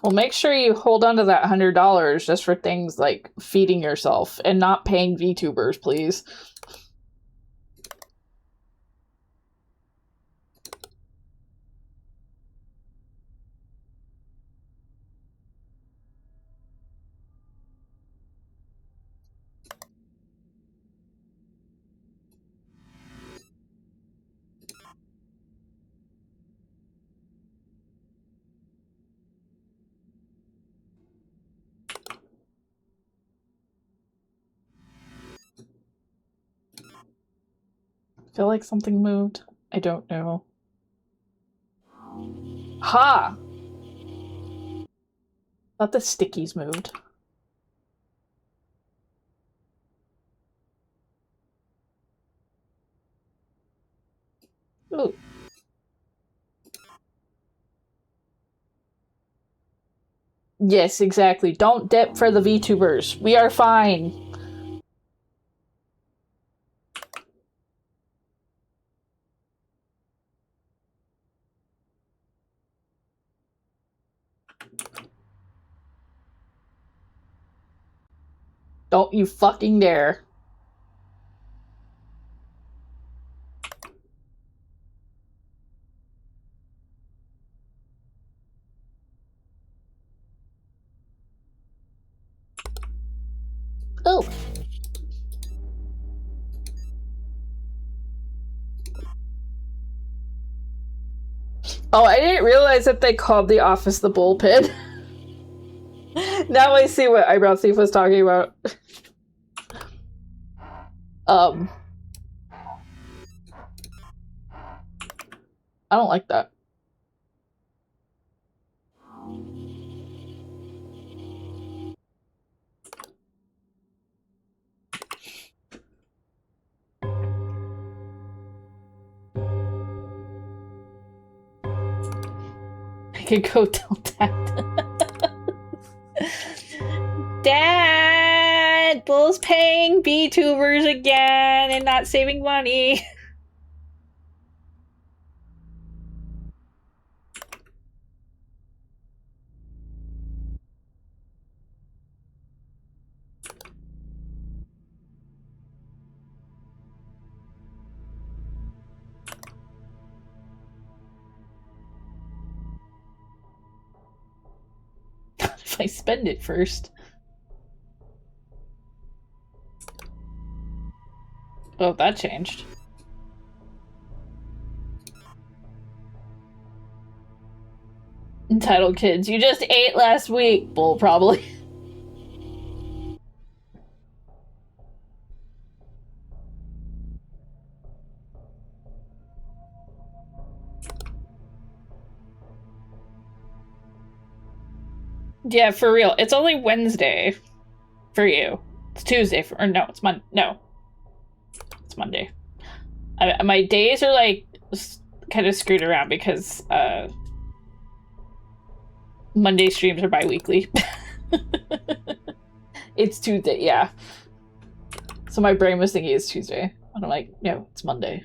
Speaker 1: Well, make sure you hold on to that $100 just for things like feeding yourself and not paying VTubers, please. I feel like something moved. I don't know. Ha! Thought the stickies moved. Ooh. Yes, exactly. Don't dip for the VTubers. We are fine. Don't you fucking dare. Oh. Oh, I didn't realize that they called the office the bullpen. Now I see what Eyebrow Thief was talking about. I don't like that. I could go tell Dad. Dad! Bull's paying VTubers again and not saving money. If I spend it first. Oh, that changed. Entitled kids. You just ate last week. Bull, probably. Yeah, for real. It's only Wednesday for you. It's Tuesday for, or no, it's Monday. No. It's Monday. My days are like kind of screwed around because Monday streams are bi-weekly. It's Tuesday, yeah. So my brain was thinking it's Tuesday. And I'm like, no, it's Monday.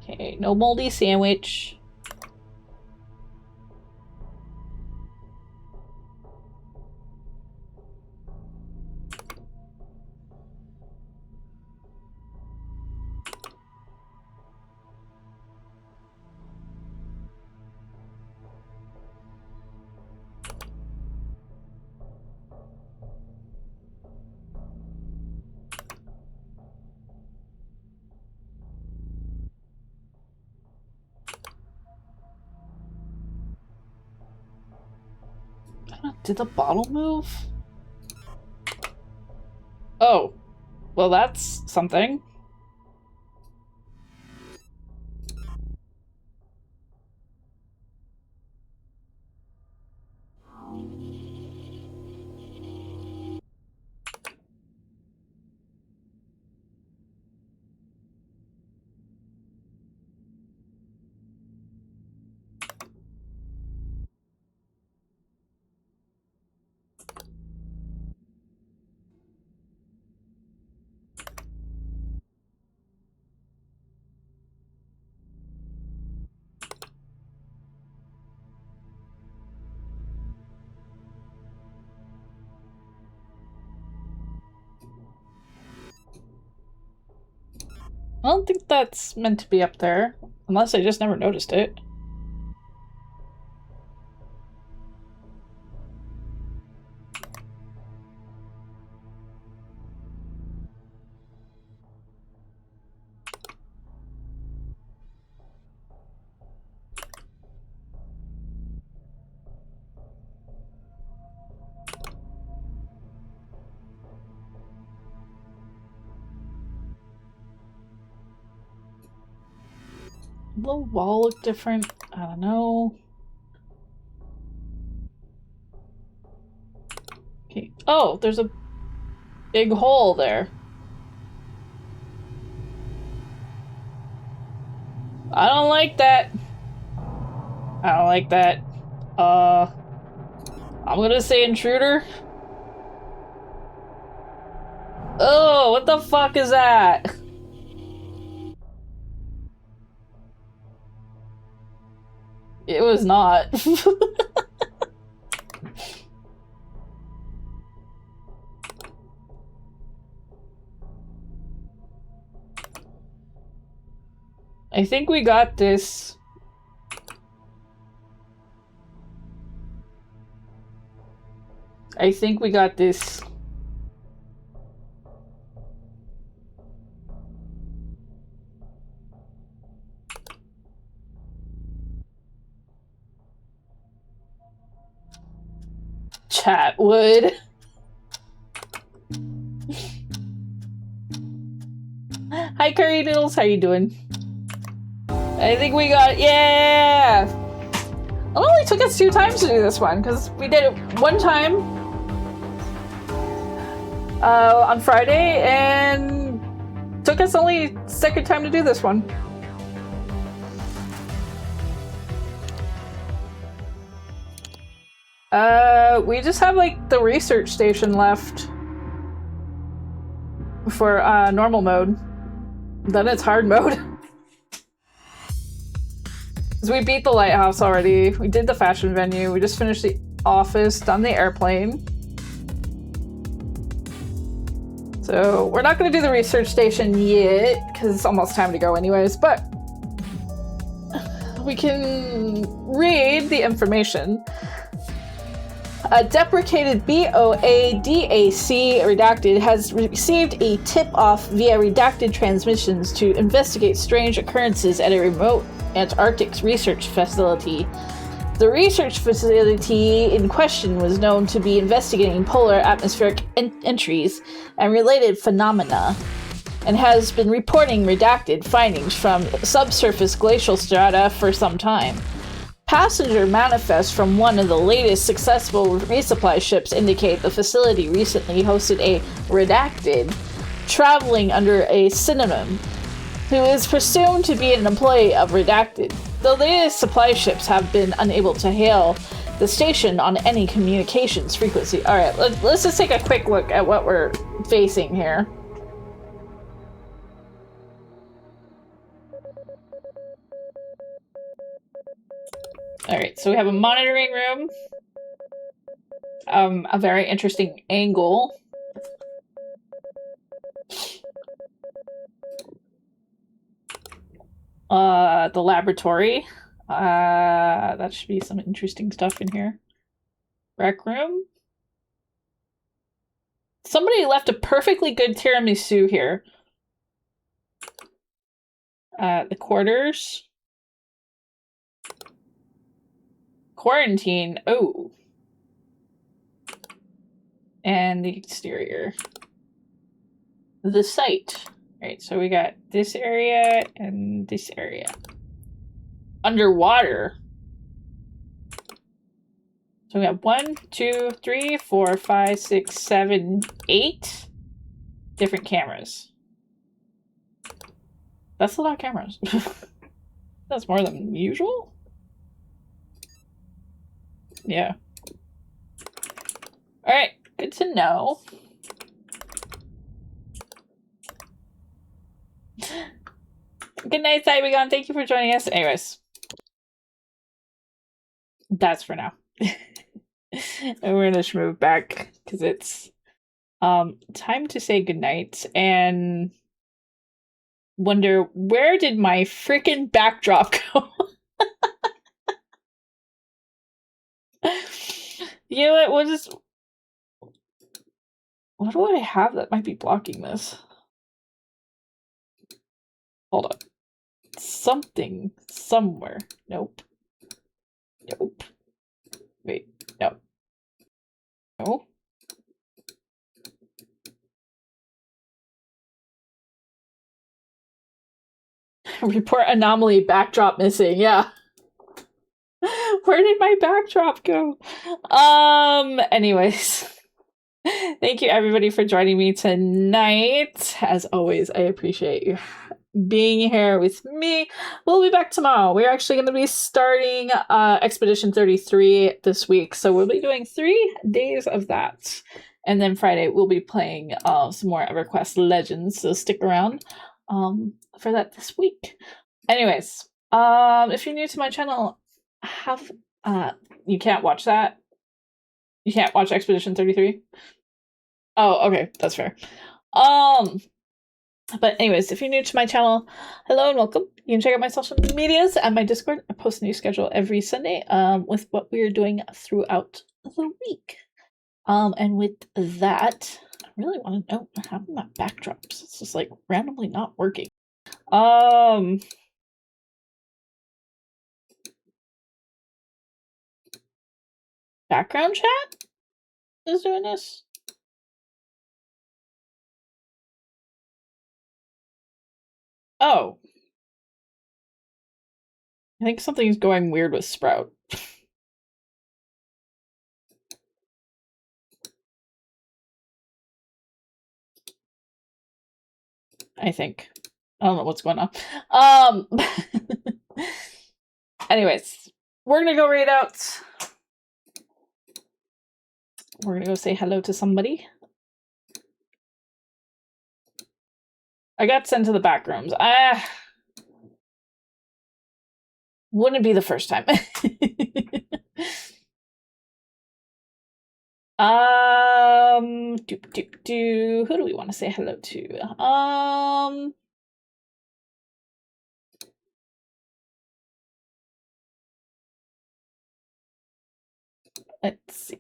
Speaker 1: Okay, no moldy sandwich. Did the bottle move? Oh. Well, that's something. I don't think that's meant to be up there. Unless I just never noticed it. The wall look different. I don't know. Okay. Oh, there's a big hole there. I don't like that. I don't like that. I'm gonna say intruder. Oh, what the fuck is that? It was not. I think we got this. I think we got this. Chatwood. Hi, Curry Noodles. How you doing? I think we got, yeah! It only took us 2 times to do this one, because we did it one time on Friday, and took us only 2nd time to do this one. We just have, like, the research station left for normal mode. Then it's hard mode. Because we beat the lighthouse already. We did the fashion venue. We just finished the office, done the airplane. So we're not going to do the research station yet, because it's almost time to go anyways, but we can read the information. A deprecated BOADAC redacted has received a tip-off via redacted transmissions to investigate strange occurrences at a remote Antarctic research facility. The research facility in question was known to be investigating polar atmospheric entries and related phenomena, and has been reporting redacted findings from subsurface glacial strata for some time. Passenger manifests from one of the latest successful resupply ships indicate the facility recently hosted a redacted traveling under a synonym who is presumed to be an employee of Redacted. The latest supply ships have been unable to hail the station on any communications frequency. Alright, let's just take a quick look at what we're facing here. Alright, so we have a monitoring room. A very interesting angle. The laboratory. That should be some interesting stuff in here. Rec room. Somebody left a perfectly good tiramisu here. The quarters. Quarantine. Oh. And the exterior. The site. Right, so we got this area and this area. Underwater. So we have 1, 2, 3, 4, 5, 6, 7, 8 different cameras. That's a lot of cameras. That's more than usual? Yeah. Alright, good to know. Good night, Cybegon. Thank you for joining us. Anyways. That's for now. And we're gonna just move back because it's time to say goodnight. And wonder, where did my freaking backdrop go? You know what? What do I have that might be blocking this? Hold on. Something somewhere. Nope. Nope. Wait. No. No. Report anomaly, backdrop missing. Yeah. Where did my backdrop go? Anyways. Thank you everybody for joining me tonight. As always, I appreciate you being here with me. We'll be back tomorrow. We're actually going to be starting Expedition 33 this week. So we'll be doing 3 days of that. And then Friday we'll be playing some more EverQuest Legends. So stick around for that this week. Anyways, if you're new to my channel, you can't watch that. You can't watch Expedition 33? Oh, okay, that's fair. But anyways, if you're new to my channel, hello and welcome. You can check out my social medias and my Discord. I post a new schedule every Sunday with what we are doing throughout the week. And with that, I really want to know what happened to my backdrops. It's just like randomly not working. Background chat is doing this. Oh. I think something's going weird with Sprout. I think. I don't know what's going on. Anyways, we're gonna go read out. We're gonna go say hello to somebody. I got sent to the back rooms. Wouldn't be the first time. Who do we want to say hello to? Let's see.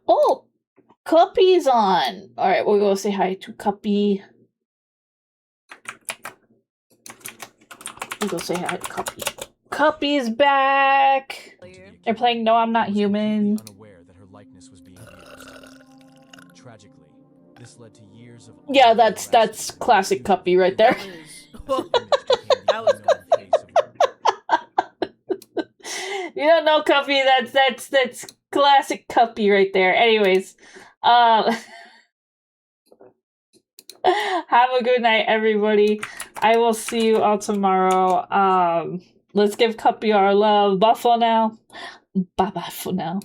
Speaker 1: Oh, Cuppy's on. All right, we'll go say hi to Cuppy. We'll go say hi to Cuppy. Cuppy's back. They're playing No, I'm Not Human.
Speaker 7: Unaware that her likeness was being used. Tragically, this led to years of
Speaker 1: Yeah, that's classic Cuppy right there.
Speaker 6: That was
Speaker 1: You don't know Cuppy, that's classic Cuppy right there. Anyways, have a good night, everybody. I will see you all tomorrow. Let's give Cuppy our love. Bye for now. Bye-bye for now.